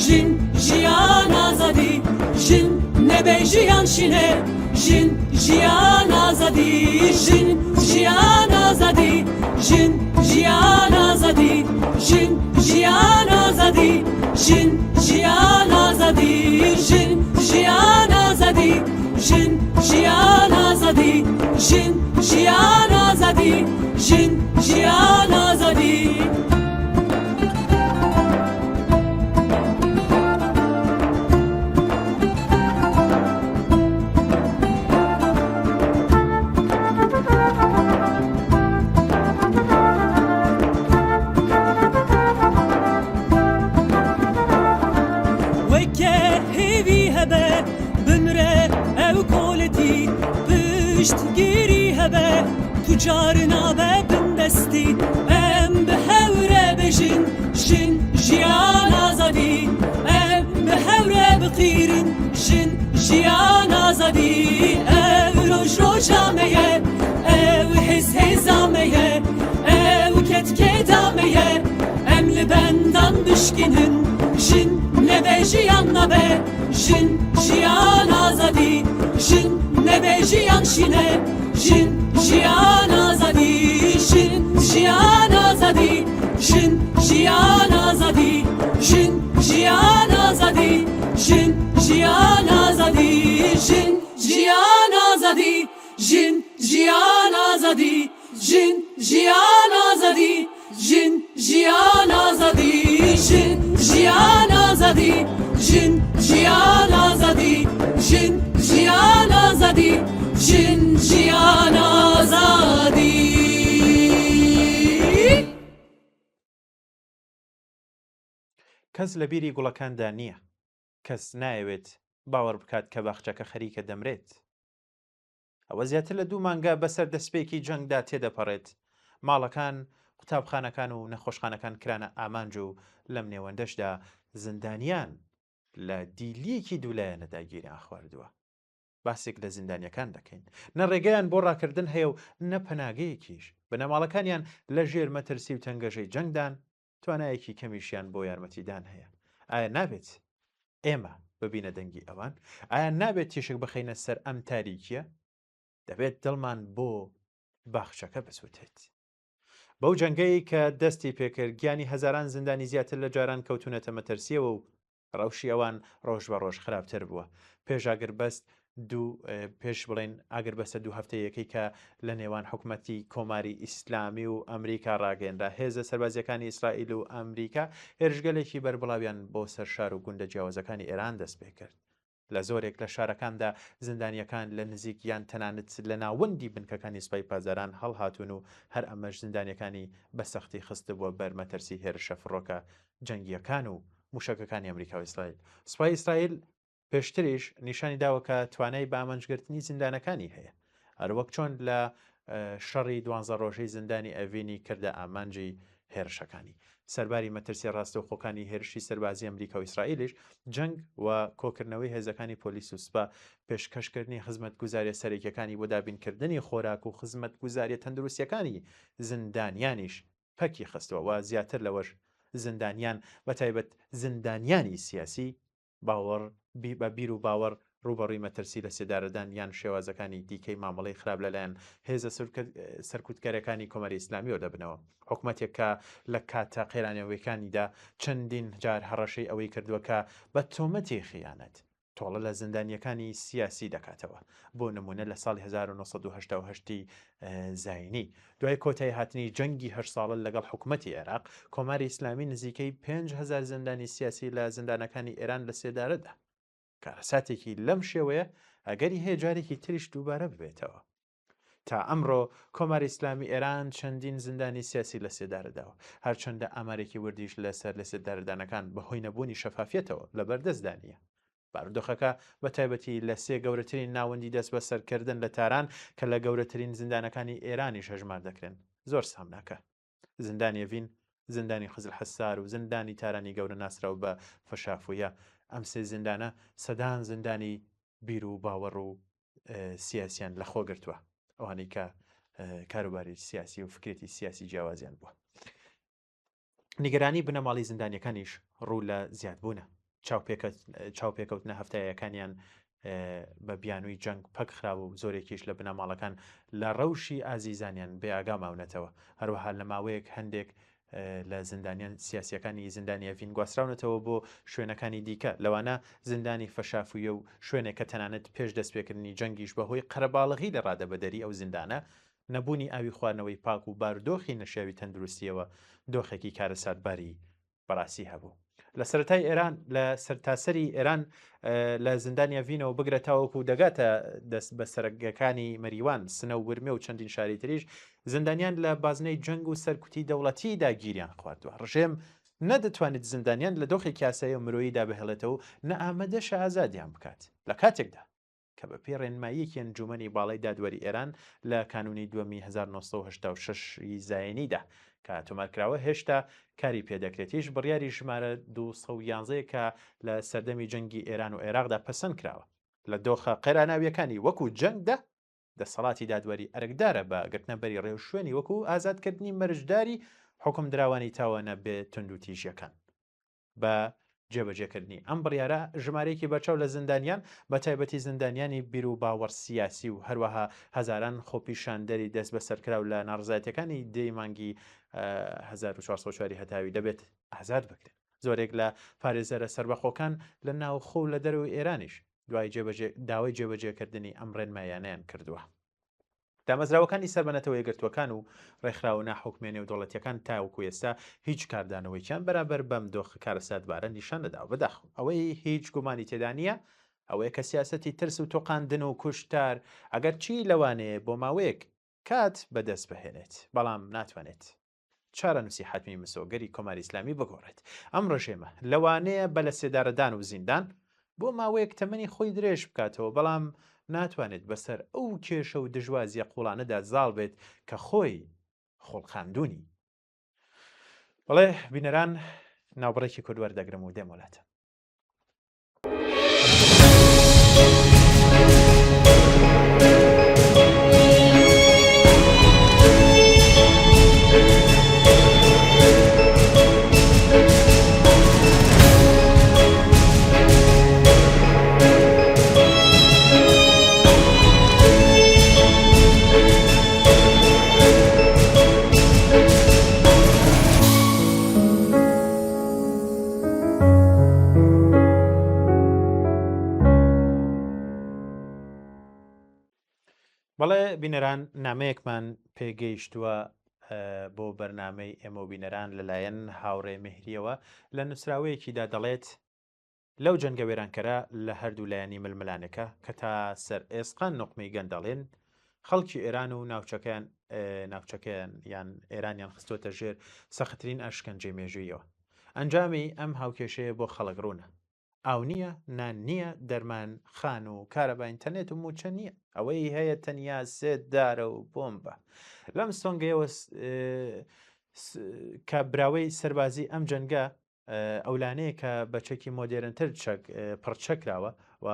ژن ژیان ئازادی ژن نەبێ ژیان شینێ ژن ژیان ئازادی ژن ژیان ئازادی ژن ژیان ئازادی ژن ژیان ئازادی ژن ژیان ئازادی ژن ژیان ئازادی ژن ژیان ئازادی ژن ژیان ئازادی ژن ژیان ئازادی گیری هەبێ توجارنا بە بندستی ئەم بە هەورە بژین ژن ژیان ئازادی ئەم بە هەورە بقیرن ژن ژیان ئازادی ئەو ڕۆژ ڕۆژامەیە ئەو هێز هێزامەیە ئەو کێتکێدامەیە ئەم لە بەندان بشکێنن ژن نەبێ ژیان نەبێ ژن ژیان ئازادی ژن نەبێ ژیان شینێ ژن ژیان ئازادی ژن ژیان ئازادی ژن ژیان ئازادی ژن ژیان ئازادی ژن ژیان ئازادی ژن ژیان ئازادی ژن ژیان ئازادی ژن ژیان ئازادی ژن ژیان ئازادی ژن ژیان ئازادی ژن ژیان ئازادی ژن ژیان ئازادی ژن ژیان ئازادی کەس لە بیری گوڵەکاندا نییە کەس نایەوێت باوەڕ بکات کە باخچەکە خەریکە دەمرێت ئەوە زیاتر لە 2 مانگە بەسەر دەستپێکی جەنگدا تێدەپەڕێت ماڵەکان قوتابخانەکان و نەخۆشخانەکان کرانە ئامانج و لەم نێوەندەشدا زیندانیان لە دیلیەکی دوولایەنە داگیریان خواردووە باسێک لە زیندانیەکان دەکەین نە ڕێگەیان بۆ ڕاکردن هەیە و نە پەناگەیەکیش بنەماڵەکانیان لە ژێر مەترسی و تەنگەژەی جەنگدان توانایەکی کەمیشیان بۆ یارمەتیدان هەیە ئایا نابێت ئێمە ببینە دەنگی ئەوان ئایا نابێت تیشک بخەینە سەر ئەم تاریکیە دەبێت دڵمان بۆ باخچەکە بسووتێت بەو جەنگەی کە دەستی پێکرد گیانی هەزاران زیندانی زیاتر لە جاران کەوتونەتە مەترسیەوە و ڕەوشی ئەوان ڕۆژ بە ڕۆژ خراپتر بووە پێش بڵێن ئاگر بەسە 2 هەفتەیەکەی کە لە نێوان حکوومەتی کۆماری ئیسلامی و ئەمریکا ڕاگەێنرا هێزە سەربازیەکانی ئیسرائیل و ئەمریکا هێرشگەلێکی بەربڵاویان بۆ سەر شار و گوندە جیاوازەکانی ئێران دەست پێ کرد لە زۆرێک لە شارەکاندا زیندانیەکان لە نزیکیان تەنانەت لە ناوەندی بنکەکانی سوپای پازاران هەڵهاتون و هەر ئەمەش زیندانیەکانی بەسەختی خستە بووە بەرمەتەرسی هێرشە فڕۆکە جەنگیەکان و موشەکەکانی ئەمریکا و ئیسرائیل سوپای ئیسرائیل پێشتریش نیشانی داوە کە توانای بامەنجگرتنی زیندانەکانی هەیە هەروەک چۆن لە شەڕی 12 ڕۆژەی زیندانی ئەڤینی کردە ئامانجی هێرشەکانی سەرباری مەترسی ڕاستەوخۆکانی هێرشی سەربازی ئەمریکا و ئیسرائیلیش جەنگ و کۆکردنەوەی هێزەکانی پۆلیس و سوپا پێشکەشکردنی خزمەتگوزاریە سەرەکیەکانی بۆ دابینکردنی خۆراک و خزمەتگوزاریە تەندروستیەکانی زیندانیانیش پەکی خستەوە و زیاتر لەوەش زیندانیان بەتایبەت زیندانیانی سیاسی باوەڕ بە بیر و باوەڕ ڕوبەڕووی مەترسی لە سێدارەدان یان شێوازەکانی دیکەی مامەڵەی خراپ لەلایەن هێزە سەرکوتکارەکانی کۆمەری ئیسلامی وەردەبنەوە حکوومەتێک کە لە کاتە قێرانەوەیەکانیدا چەندین جار هەڕەشەی ئەوەی کردووە کە بە تۆمەتی خیانەت تۆڵە لە زیندانیەکانی سیاسی دەکاتەوە بۆ نمونە لە ساڵی 1970 زاینی دوای کۆتایی هاتنی جەنگی 8 ساڵە لەگەڵ حکوومەتی عێراق کۆماری ئیسلامی نزیکەی 5,000 زیندانی سیاسی لە زیندانەکانی ئێران لە سێدارەدا کارەساتێکی لەم شێوەیە ئەگەری هەیە جارێکی تریش دووبارە ببێتەوە تا ئەمڕۆ کۆماری ئیسلامی ئێران چەندین زیندانی سیاسی لە سێدارەداوە هەرچەندە ئامارێکی وردیش لەسەر لە سێدارەدانەکان بەهۆی نەبوونی شەفافیەتەوە لە بەردەستدانیە بارودۆخەکە بە تایبەتی لە سێ گەورەترین ناوەندی دەست بە سەرکردن لە تاران کە لە گەورەترین زیندانەکانی ئێرانی شەژمار دەکرێن زۆر سامناکە زیندانی ڤین زیندانی خزل حەسار و زیندانی تارانی گەورە ناسراو بە فەشافویە ئەم سێ زیندانە سەدان زیندانی بیر و باوەڕ و سیاسیان لە خۆ گرتووە ئەوانەی کە کاروباری سیاسی و فکرێتی سیاسی جیاوازیان بووە نیگەرانی بنەماڵی زیندانیەکانیش ڕوو لە زیادبوونە چاوپێکەوتنە هەفتایەکانیان بە بیانووی جەنگ پەک خراوە و زۆرێکیش لە بنەماڵەکان لە ڕەوشی ئازیزانیان بێ ئاگا ماونەتەوە هەروەها لە ماوەیەک هەندێک لە زیندانیان سیاسیەکانی زیندانیە ڤین گواستراونەتەوە بۆ شوێنەکانی دیکە لەوانە زیندانی فەشافویە و شوێنێک کە تەنانەت پێش دەستپێکردنی جەنگیش بەهۆی قەرەباڵغی لە ڕادەبەدەری ئەو زیندانە نەبوونی ئاوی خواردنەوەی پاک و بارودۆخی نەشێوی تەندروستیەوە دۆخێکی کارەساتباری بەڕاستی هەبوو لە سەرەتای ئێران لە سەرتاسەری ئێران لە زیندانیا ڤینەوە بگرێتاوەکو دەگاتە دەست بە سەرگەکانی مەریوان سنە و ورمێ و چەندین شاری تریش زیندانیان لە بازنەی جەنگ و سەرکوتی دەوڵەتی داگیریان خواردووە ڕژێم نەدەتوانێت زیندانیان لە دۆخی کاسایی و مرۆییدا بهێڵێتەوە نە ئامادەشە ئازادیان بکات لە کاتێکدا کە بە پێی ڕێنماییەکی ئەنجومەنی باڵای دادوەری ئێران لە کانونی دووەمی 1986 زایێنیدا کە تۆمارکراوە هێشتا کاری پێدەکرێتیش بڕیاری ژمارە 211 کە لە سەردەمی جەنگی ئێران و عێراقدا پەسەند کراوە لە دۆخە قەیراناویەکانی وەکو جەنگدا دەسەڵاتی دادوەری ئەرکدارە بە گرتنەبەری ڕێو شوێنی وەکو ئازادکردنی مەرجداری حکم دراوانی تاوانە بێ تونند و تیژیەکان بە جێبەجێکردنی ئەم بڕیارە ژمارەیەکی بەرچاو لە زیندانیان بە تایبەتی زیندانیانی بیر و باوەڕ سیاسی و هەروەها هەزاران خۆپیشاندەری دەست بە سەرکراو لە ناڕزایەتەکانی دەی مانگی 1404 هەتاوی دەبێت ئازاد بکرێن زۆرێک لە پارێزەرە سربەخۆکان لە ناوخۆ و لە دەرەوەی ئێرانیش دوای داوای جێبەجێکردنی ئەم ڕێنمایانیان کردووە دامەزراوەکانی سەربەنەتەوە یەکگرتوەکان و ڕێکخراوە ناحوکمێنێ و دەوڵەتیەکان تاوەکو ئێستا هیچ کاردانەوەیکیان بەرامبەر بەم دۆخە کارەساتبارە نیشان نەداوە بەداخەوە ئەوەی هیچ گومانی تێدا نییە ئەوەیە کە سیاسەتی ترس و تۆقاندن و کوشتار ئەگەر چی لەوانەیە بۆ ماوەیەک کات بەدەست بهێنێت بەڵام ناتوانێت چارە نووسی حتمی مسۆگەری کۆماری ئیسلامی بگۆڕێت ئەم ڕژێمە لەوانەیە بە لە سێدارەدان و زیندان بۆ ماوەیەک تەمەنی خۆی درێژ بکاتەوە بەڵام ناتوانێت بەسەر ئەو کێشە و دژوازیە قوڵانەدا زاڵ بێت کە خۆی خۆڵخاندوونی بەڵێ بینەران ناوبڕێکی کورد وەردەگرم و دێم وڵاتە بەڵێ بینەران نامەیەکمان پێگەیشتووە بۆ بەرنامەی ئێمە و بینەران لەلایەن هاوڕێ مهریەوە لە نووسراوەیەکیدا دەڵێت لەو جەنگە وێرانکەرە لە هەردوو لایەنی ململانەکە کە تا سەر ئێسقان نوقمەی گەندەڵێن خەڵکی ئێران و ناوچەکەیان یان ئێرانیان خستۆتە ژێر سەختترین ئەشکەنجەی مێژوویەوە ئەنجامی ئەم هاوکێشەیە بۆ خەڵک ڕوونە ئاو نییە نان نییە دەرمان خان و کارەبا ئینتەرنێت و موچە نییە ئەوەی هەیە تەنیا سێت دارە و بۆمبە لەم سۆنگەیەوە کە براوەی سەربازی ئەم جەنگە ئەولانەیە کە بەچەکی مۆدێرنتر پڕچەکراوە و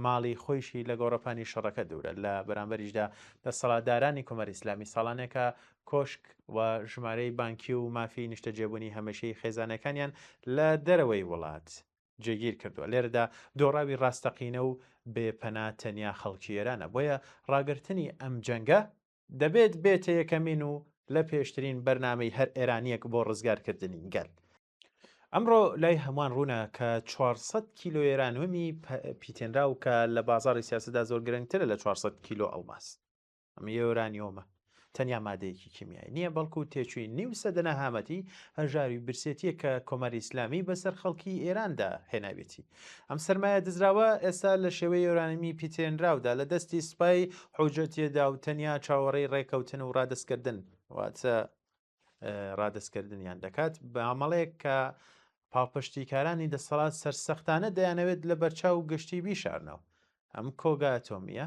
ماڵی خۆیشی لە گۆڕەپانی شەڕەکە دوورە لە بەرامبەریشدا دەسەڵاتدارانی کۆمەری ئیسلامی ساڵانێکە کۆشک و ژمارەی بانکی و مافی نیشتە جێبوونی هەمەشەی خێزانەکانیان لە دەرەوەی وڵات جێگیر کردووە لێرەدا دۆڕاوی ڕاستەقینە و بێپەنا تەنیا خەڵکی ئێرانە بۆیە ڕاگررتنی ئەم جەنگە دەبێت بێتە یەکەمین و لە پێشترین بەرنامەی هەر ئێرانیەک بۆ ڕزگارکردنی گەل ئەمڕۆ لای هەمووان ڕوونە کە 400 کیلۆ ئێرانوەمی پیتێنرا و کە لە بازاڕی سیاسەدا زۆر گرنگترە لە 400 کیلۆ ئەڵماس ئەمە ئێرانیۆمە تەنیا مادەیەکی کیمیایی نییە بەڵکو تێچووی نیو سەدە نەهامەتی هەژاری برسێتیە کە کۆمەری ئیسلامی بەسەر خەڵکی ئێراندا هێناوێتی ئەم سەرمایە دزراوە ئێستا لە شێوەی ئێرانمی پیتێنراودا لە دەستی سوپای حوجەتیەدا و تەنیا چاوەڕێی ڕێکەوتن و ڕادستکردن واتە ڕادستکردنیان دەکات بە ئەمەڵەیەک کە پاڵپشتیکارانی دەسەڵات سەرسەختانە دەیانەوێت لە بەرچاو گشتی بیشارنەوە. ئەم کۆگا ئەتۆمیە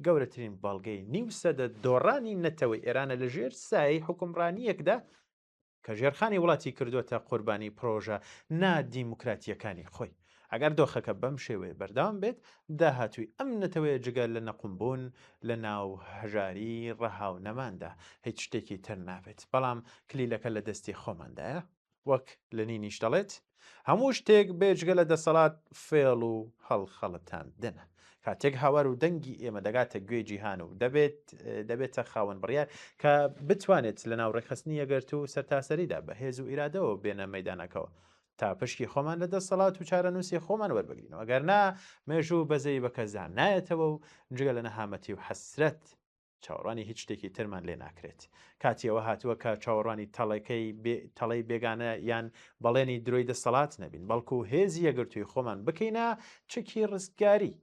گەورەترین بەڵگەی نیو سەدە دۆڕانی نەتەوەی ئێرانە لە ژێر سایەی حکومڕانیەکدا کە ژێرخانی وڵاتی کردووەتە قوربانی پرۆژە نادیموکراتیەکانی خۆی. ئەگەر دۆخەکە بەم شێوەیە بەردەوام بێت داهاتووی ئەم نەتەوەیە جگەل لە نەقمبوون لە ناو هەژاری ڕەهاو نەماندا هیچ شتێکی تر نابێت. بەڵام کلیلەکە لە دەستی خۆماندایە وەک لە نینیش دەڵێت هەموو شتێک بێجگە لە دەسەڵات فێڵ و هەڵخەڵەتان دنە. کاتێک هاوار و دەنگی ئێمە دەگاتە گوێ جیهان و دەبێتە خاوەن بڕیار کە بتوانێت لە ناو ڕێخستنی ئەگەرت و سەرتاسەریدا بەهێز و ئیرادەوە بێنە مەیدانەکەەوە تا پشکی خۆمان لە دەسەڵات و چارەنووسی خۆمان وەربگرینەوە. گەرنا مێژوو بەزەی بەکەزان نایەتەوە و جگە لە نەهامەتی و حەسرەت چاوەڕوانی هیچ شتێکی ترمان لێ ناکرێت. کاتیەوە هاتووە کە چاوەڕوانی تەڵەی بێگانە یان بەڵێنی درۆی دەسەڵات نەبین بەڵکو و هێزی یەگرتووی خۆمان بکەینە چکی ڕزگاری.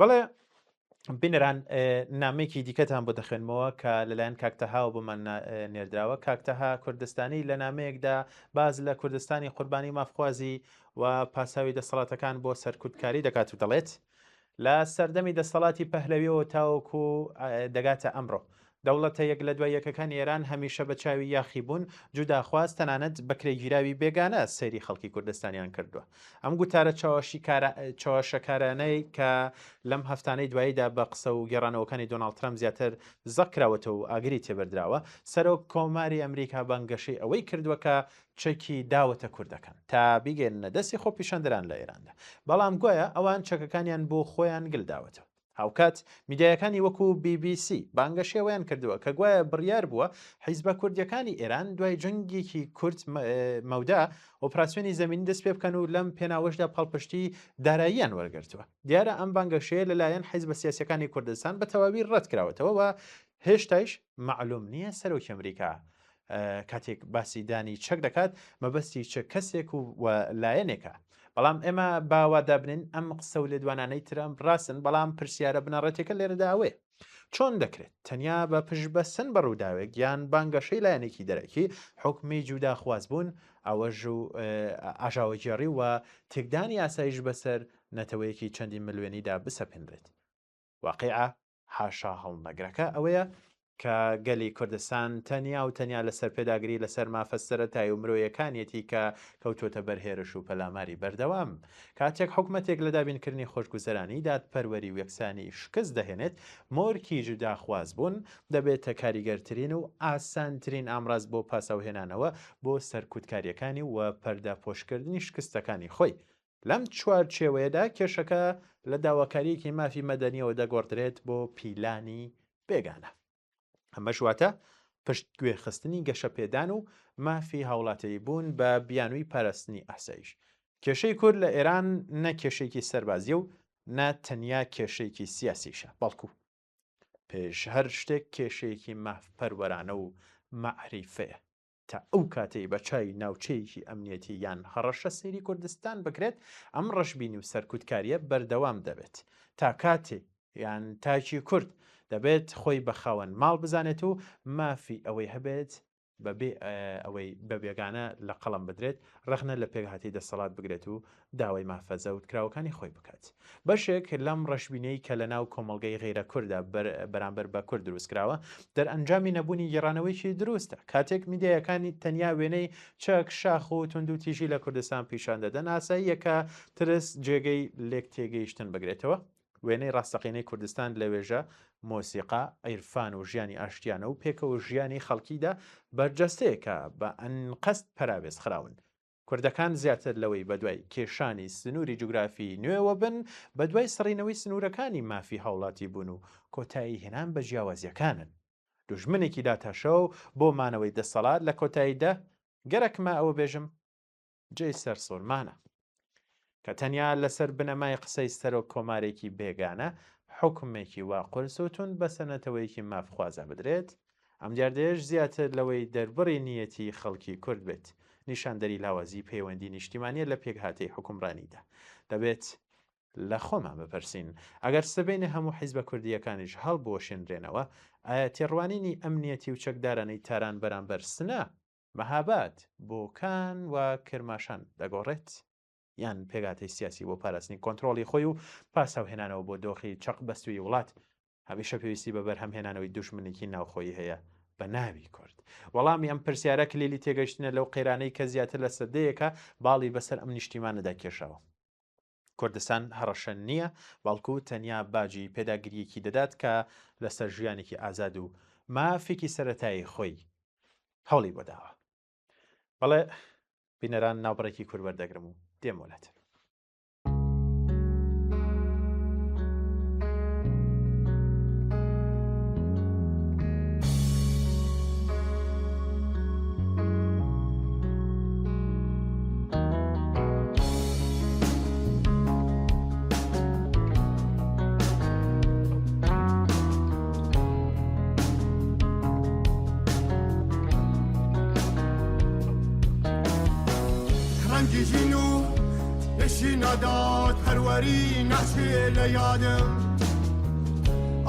بەڵێ بینەران نامێکی دیکەتان بۆ دەخوێنمەوە کە لەلایەن کاکتەها و بۆمان نێردراوە. کاکتەها کوردستانی لە نامەیەکدا باز لە کوردستانی قوربانی مافخوازی و پاساوی دەسەڵاتەکان بۆ سەرکوتکاری دەکات و دەڵێت لە سەردەمی دەسەڵاتی پەهلەویەوە تاوەکو دەگاتە ئەمڕۆ دەوڵەتە یەک لە دوای یەکەکانی ئێران هەمیشە بە چاوی یاخی بوون جوداخواست تەنانەت بەکرێگیراوی بێگانە سەیری خەڵکی کوردستانیان کردووە. ئەم گوتارە چاوەشەکارانەی کە لەم هەفتانەی دواییدا بە قسە و گێڕانەوەکانی دۆناڵد ترەمپ زیاتر زەقراوەتەوە و ئاگری تێبەردراوە سەرۆک کۆماری ئەمریکا بانگەشەی ئەوەی کردووە کە چەکی داوەتە کوردەکان تا بیگەێنە دەستی خۆپیشاندەران لە ئێراندا. بەڵام گوایە ئەوان چەکەکانیان بۆ خۆیان گلداوەتەوە. هاوکات میدیایەکانی وەکو BBC بانگەشێوەیان کردووە کە گوایە بڕیار بووە حیزبە کوردیەکانی ئێران دوای جەنگێکی کورد مەودا ئۆپراسیۆنی زەمینی دەست پێ بکەن و لەم پێناوەشدا پاڵپشتی داراییان وەرگرتووە. دیارە ئەم بانگەشەیە لەلایەن حیزبە سیاسیەکانی کوردستان بە تەواوی ڕەت کراوەتەوە و هێشتایش معلوم نییە سەرۆکی ئەمریکا کاتێک باسی دانی چەک دەکات مەبەستی چه کەسێک و لایەنێکە. بەڵام ئێمە باوادا بنین ئەم قسە و لێدوانانەی ترەمپ ڕاستن، بەڵام پرسیارە بنەڕەتێکە لێرەداوێ چۆن دەکرێت تەنیا بە پشتبەستن بە ڕووداوێک یان بانگەشەی لایەنێکی دەرەکی حکمی جوداخواز بوون ئەوەژ و ئاژاوەگێڕی و تێکدانی ئاسایش بەسەر نەتەوەیەکی چەندین ملیۆنیدا بسەپێنرێت. واقعە حاشا هەڵنەگرەکە ئەوەیە کە گەلی کوردستان تەنیا و تەنیا لەسەر پێداگری لەسەر مافە سەرەتایی و مرۆیەکانیەتی کە کەوتۆتە بەرهێرش و پەلاماری بەردەوام کاتێک حکومەتێک لە دابینکردنی خۆشگوزەرانی دادپەروەری و یەکسانی شکست دەهێنێت مۆرکی جوداخواز بوون دەبێتە کاریگەرترین و ئاسانترین ئامڕاز بۆ پاسەوهێنانەوە بۆ سەرکوتکاریەکانی و پەردە پۆشکردنی شکستەکانی خۆی. لەم چوارچێوەیەدا کێشەکە لە داواکاریەکی مافی مەدەنیەوە دەگۆڕدرێت بۆ پیلانی بێگانە. ئەمە شواتە پشتگوێ خستنی گەشە پێدان و مافی هاوڵاتیی بوون بە بیانووی پاراستنی ئاسایش. کێشەی کورد لە ئێران نە کێشەیەکی سەربازیە و نە تەنیا کێشەیەکی سیاسیشە، بەڵکو پێش هەر شتێک کێشەیەکی مافپەروەرانە و مەعریفەیە تا ئەو کاتەی بە چای ناوچەیەکی ئەمنیەتی یان هەڕەشە سەیری کوردستان بکرێت ئەم ڕەشبینی و سەرکوتکاریە بەردەوام دەبێت تا کاتێ یان تاکی کورد دەبێت خۆی بە خاوەن ماڵ بزانێت و مافی ئەوەی هەبێت بەبێ ئەوەی بە بێگانە لە قەڵم بدرێت ڕەخنە لە پێکهاتی دەسەڵات بگرێت و داوای مافەزەوت کراوەکانی خۆی بکات. بەشێک لەم ڕەشبینەی کە لە ناو کۆمەڵگەی غیرە کووردا بەرامبەر بە کورد دروستکراوە دەرئەنجامی نەبوونی گێڕانەوەیکی دروستە. کاتێک میدیایەکانی تەنیا وێنەی چەک شاخ و تونند و تیژی لە کوردستان پیشان دەدەن ئاساییەکە ترس جێگەی لێک تێگەیشتن بگرێتەوە. وێنەی ڕاستەقینەی کوردستان لەوێژە مۆسیقا، عیرفان و ژیانی ئاشتیانە و پێکەوە ژیانی خەڵکیدا بەرجەستەیەکە بە ئەنقەست پەراوێز خراون. کوردەکان زیاتر لەوەی بەدوای کێشانی سنووری جوگرافی نوێوە بن بەدوای سڕینەوەی سنوورەکانی مافی هاوڵاتی بوون و کۆتایی هێنان بە جیاوازیەکانن. دوژمنێکی داتەشەو بۆ مانەوەی دەسەڵات لە کۆتاییدا گەرەکمە ئەوە بێژم جێی سەر سۆرمانە کە تەنیا لەسەر بنەمای قسەی سەرۆک کۆمارێکی بێگانە حکومێکی وا قورسوتون بە سەنەتەوەیەکی مافخوازە بدرێت. ئەم دیاردەیەش زیاتر لەوەی دەربڕی نیەتی خەڵکی کورد بێت نیشاندەری لاوازی پەیوەندی نیشتیمانیە لە پێکهاتەی حکومڕانیدا. دەبێت لە خۆمان بپرسین ئەگەر سبەینە هەموو حیزبە کوردیەکانیش هەڵبۆشێنرێنەوە ئایا تێڕوانینی ئەمنیەتی و چەکدارانەی تاران بەرامبەر سنە مەهاباد بۆکان و کرماشان دەگۆڕێت یان پێگاتەی سیاسی بۆ پاراستنی کۆنتترۆلی خۆی و پاساوهێنانەوە بۆ دۆخی چەق بەستوی وڵات هەمیشە پێویستی بە بەرهەمهێنانەوەی دوژمنێکی ناوخۆیی هەیە بە ناوی کورد. وەڵامی ئەم پرسیارە کلیلی تێگەشتنە لەو قەیرانەی کە زیاتر لە سەدەیەکە باڵی بەسەر ئەم نیشتیمانەدا کێشاوە. کوردستان هەڕەشە نییە، بەڵکو تەنیا باجی پێداگریەکی دەدات کە لەسەر ژیانێکی ئازاد و مافێکی سەرەتایی خۆی هەوڵی بۆداوە. بەڵێ بینەران ناوبڕێکی کورد وەردەگرم و دێم وڵات. ڕەنگی ژین و پێشی نادات هەروەری ناچێ لە یادم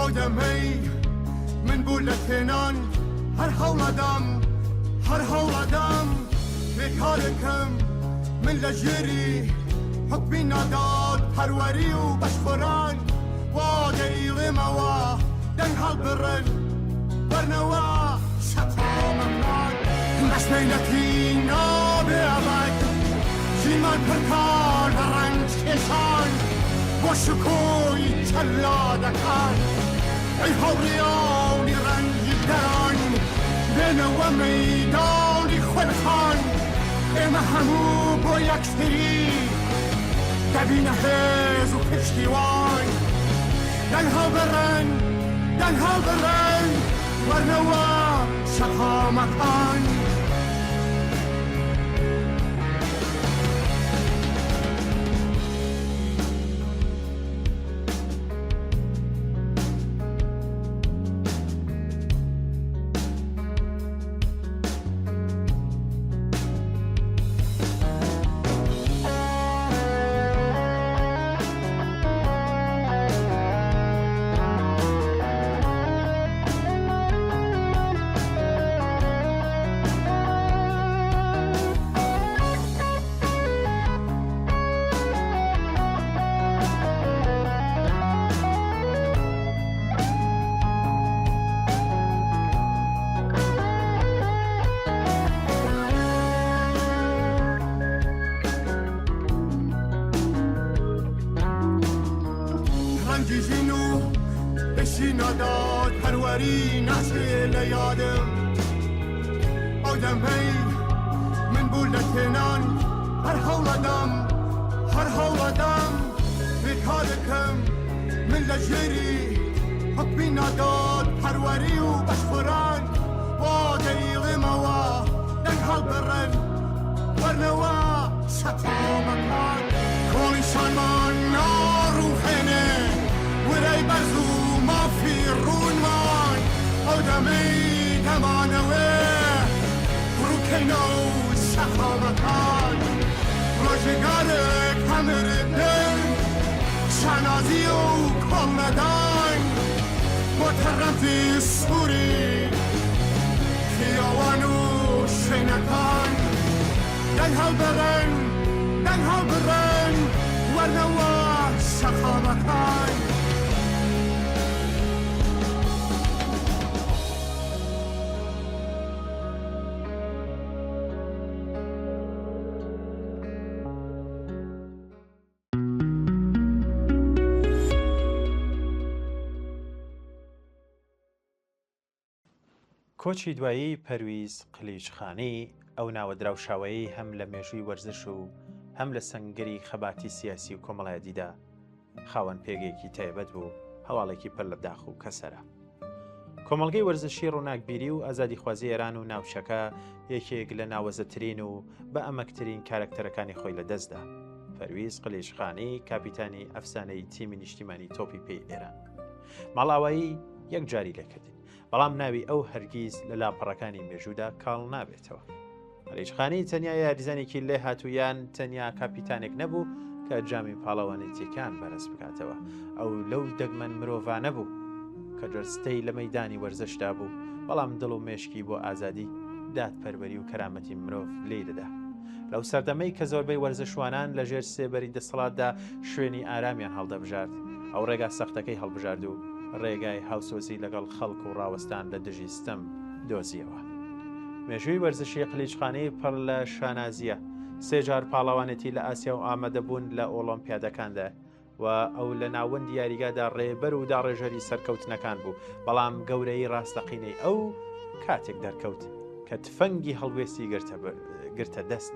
آدمی من بوو لە تێنان هەر هەوڵەدەم بێکارێکم من لە ژێری حکمی ناداد پەروەری و بەشخۆران وا دەیڵێمەوە دەنگ هەڵبڕن بەرنەوە شەقامەکان مەشمێنەتی نابێ ئەبەد ژینمان پڕکار بە ڕەنج کێشان بۆ شکۆی چەلادەکان ئەی هەوڕیانی ڕەنجی دەران بێنەوە مەیدانی خوێنخان ئێمە هەموو بۆ یەکتری دەبینە هێز و پشتیوان دەنگ هەڵبڕن وەرنەوە شەقامەکان ڕەنجیژین و بەشی ناداد پەروەری ناچێ لە یادم ئەودەمەی من بوو لە تێنان هەر هەوڵەدەم بێکارێکم من لە ژێری حکمی ناداد پەروەری و بەشخۆران وا دەیڵێمەوە دەنگ هەڵبڕن وەرنەوە شەقامەکان کۆڵیشانمان ناڕووهێنێ ورەی بەرز و مافی ڕوونمان ئەودەمەی دەمانەوێ ڕووکەینە و شەقامەکان ڕۆژێگارێک هەمردن شانازی و کۆڵنەدان بۆ تەڕەتی سووری خیاوان و شوێنەکان دەنگ هەڵبڕن وەرنەوە شەقامەکان کۆچی دوایی پەرویز قلیچخانی ئەو ناوەدراوشاوەیی هەم لە مێژووی وەرزش و هەم لە سەنگەری خەباتی سیاسی و کۆمەڵایەتیدا خاوەن پێگەیەکی تایبەت بوو هەواڵێکی پڕ لە داخ و کەسەرە. کۆمەڵگەی وەرزشی ڕووناکبیری و ئازادیخوازی ئێران و ناوچەکە یەکێک لە ناوەزەترین و بە ئەمەکترین کارکتەرەکانی خۆی لەدەستدا. پەرویز قلیچخانی کاپیتانی ئەفسانەی تیمی نیشتیمانی تۆپی پێی ئێران. ماڵاوایی یەک جاری لێکردین، بەڵام ناوی ئەو هەرگیز لە لاپەڕەکانی مێژوودا کاڵ نابێتەوە. قلیچخانی تەنیا یاریزانێکی لێ هاتوویان تەنیا کاپیتانێک نەبوو کە جامی پاڵەوانێتیەکان بەرز بکاتەوە. ئەو لەو دەگمەن مرۆڤانە بوو کە جەستەی لە مەیدانی وەرزشدا بوو، بەڵام دڵ و مێشکی بۆ ئازادی دادپەروەری و کەرامەتی مرۆڤ لێی دەدا. لەو سەردەمەی کە زۆربەی وەرزشوانان لە ژێر سێبەری دەسەڵاتدا شوێنی ئارامیان هەڵدەبژارد، ئەو ڕێگا سەختەکەی هەڵبژارد و ڕێگای هاوسۆزی لەگەڵ خەڵک و ڕاوەستان لە دژی ستەم دۆزیەوە. مێژووی وەرزشی قلیچخانی پڕ لە شانازیە. سێ جار پاڵەوانێتی لە ئاسیا و ئامادەبوون لە ئۆلۆمپیادەکاندا و ئەو لە ناوەندی یاریگادا ڕێبەر و داڕێژەری سەرکەوتنەکان بوو، بەڵام گەورەی ڕاستەقینەی ئەو کاتێک دەرکەوت کە تفەنگی هەڵوێستی گرتە دەست.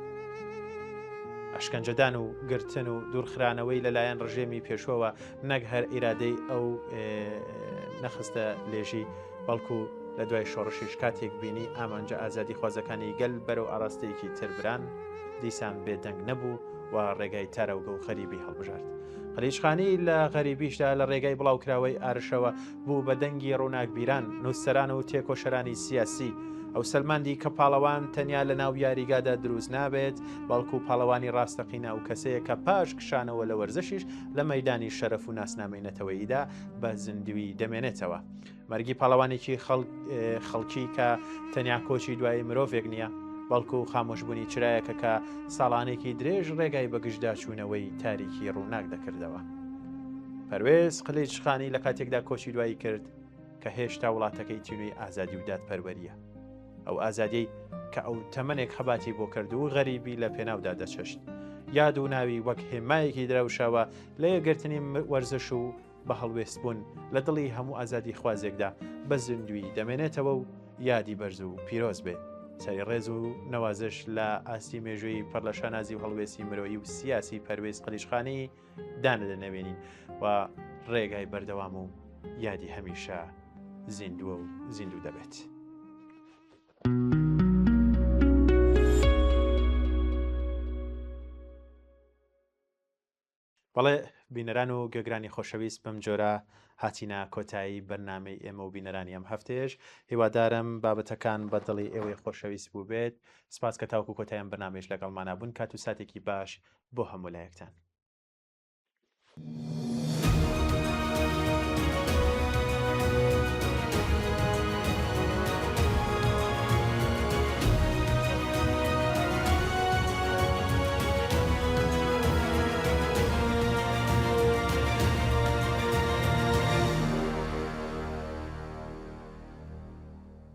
ئەشکەنجەدان و گرتن و دوورخرانەوەی لەلایەن ڕژێمی پێشوەوە نەک هەر ئیرادەی ئەو نەخستە لێژی، بەڵکو لە دوای شۆڕشیش کاتێک بینی ئامانجە ئازادی خوازەکانی گەل بەرەو ئاراستەیەکی تربران دیسان بێدەنگ نەبوو و ڕێگای تارەوگە و خەریبی هەڵبژارد. قلیچخانی لە غەریبیشدا لە ڕێگای بڵاوکراوەی ئارشەوە بوو بە دەنگی ڕووناکبیران، نووسەران و تێکۆشەرانی سیاسی ئەو سەلماندی کە پاڵەوان تەنیا لە ناو یاریگادا دروست نابێت بەڵکو پاڵەوانی ڕاستەقینە و کەسەیە کە پاش کشانەوە لە وەرزشیش لە مەیدانی شەرەف و ناسنامەینەتەوەییدا بە زیندوی دەمێنێتەوە. مەرگی پاڵەوانێکی خەڵکی کە تەنیا کۆچی دوای مرۆڤێک نییە بەڵکو خامۆشبوونی چرایەکە کە ساڵانێکی درێژ ڕێگای بەگشتدا چوونەوەی تاریکی ڕووناک دەکردەوە. پەروێز قلێچخانی لە کاتێکدا کۆچی دوایی کرد کە هێشتا وڵاتەکەی تینووی ئازادی و دادپەروەریە، ئەو ئازادی کە ئەو تەمەنێک خەباتی بۆ کرد و غەریبی لە پێناودا دەچەشت، یاد و ناوی وەک هێمایەکی دراوشاوە لە یەکگرتنی وەرزش و بە هەڵوێستبوون لە دڵی هەموو ئازادی خوازێکدا بە زیندوی دەمێنێتەوە و یادی بەرز و پیرۆز بێ. سەری ڕێز و نەوازش لە ئاستی مێژووی پەرلە شانازی و هەڵوێستی مرۆیی و سیاسی پەروێز قەلیچخانی دانەدەنەوێنین و ڕێگای بەردەوام و یادی هەمیشە زیندووە و زیندوو دەبێت. بەڵێ بینەران و گەگرانی خۆشەویست بەم جۆرە هاتینا کۆتایی بەرنامەی ئێمە و بینەرانی ئەم هەفتەیەش. هیوادارم بابەتەکان بە دڵی ئێوەی خۆشەویست بوو بێت. سپاس کە تاوکو کۆتاییان بەرنامەیەش لەگەڵمانە بوون. کات و ساتێکی باش بۆ هەموو لایەکتان.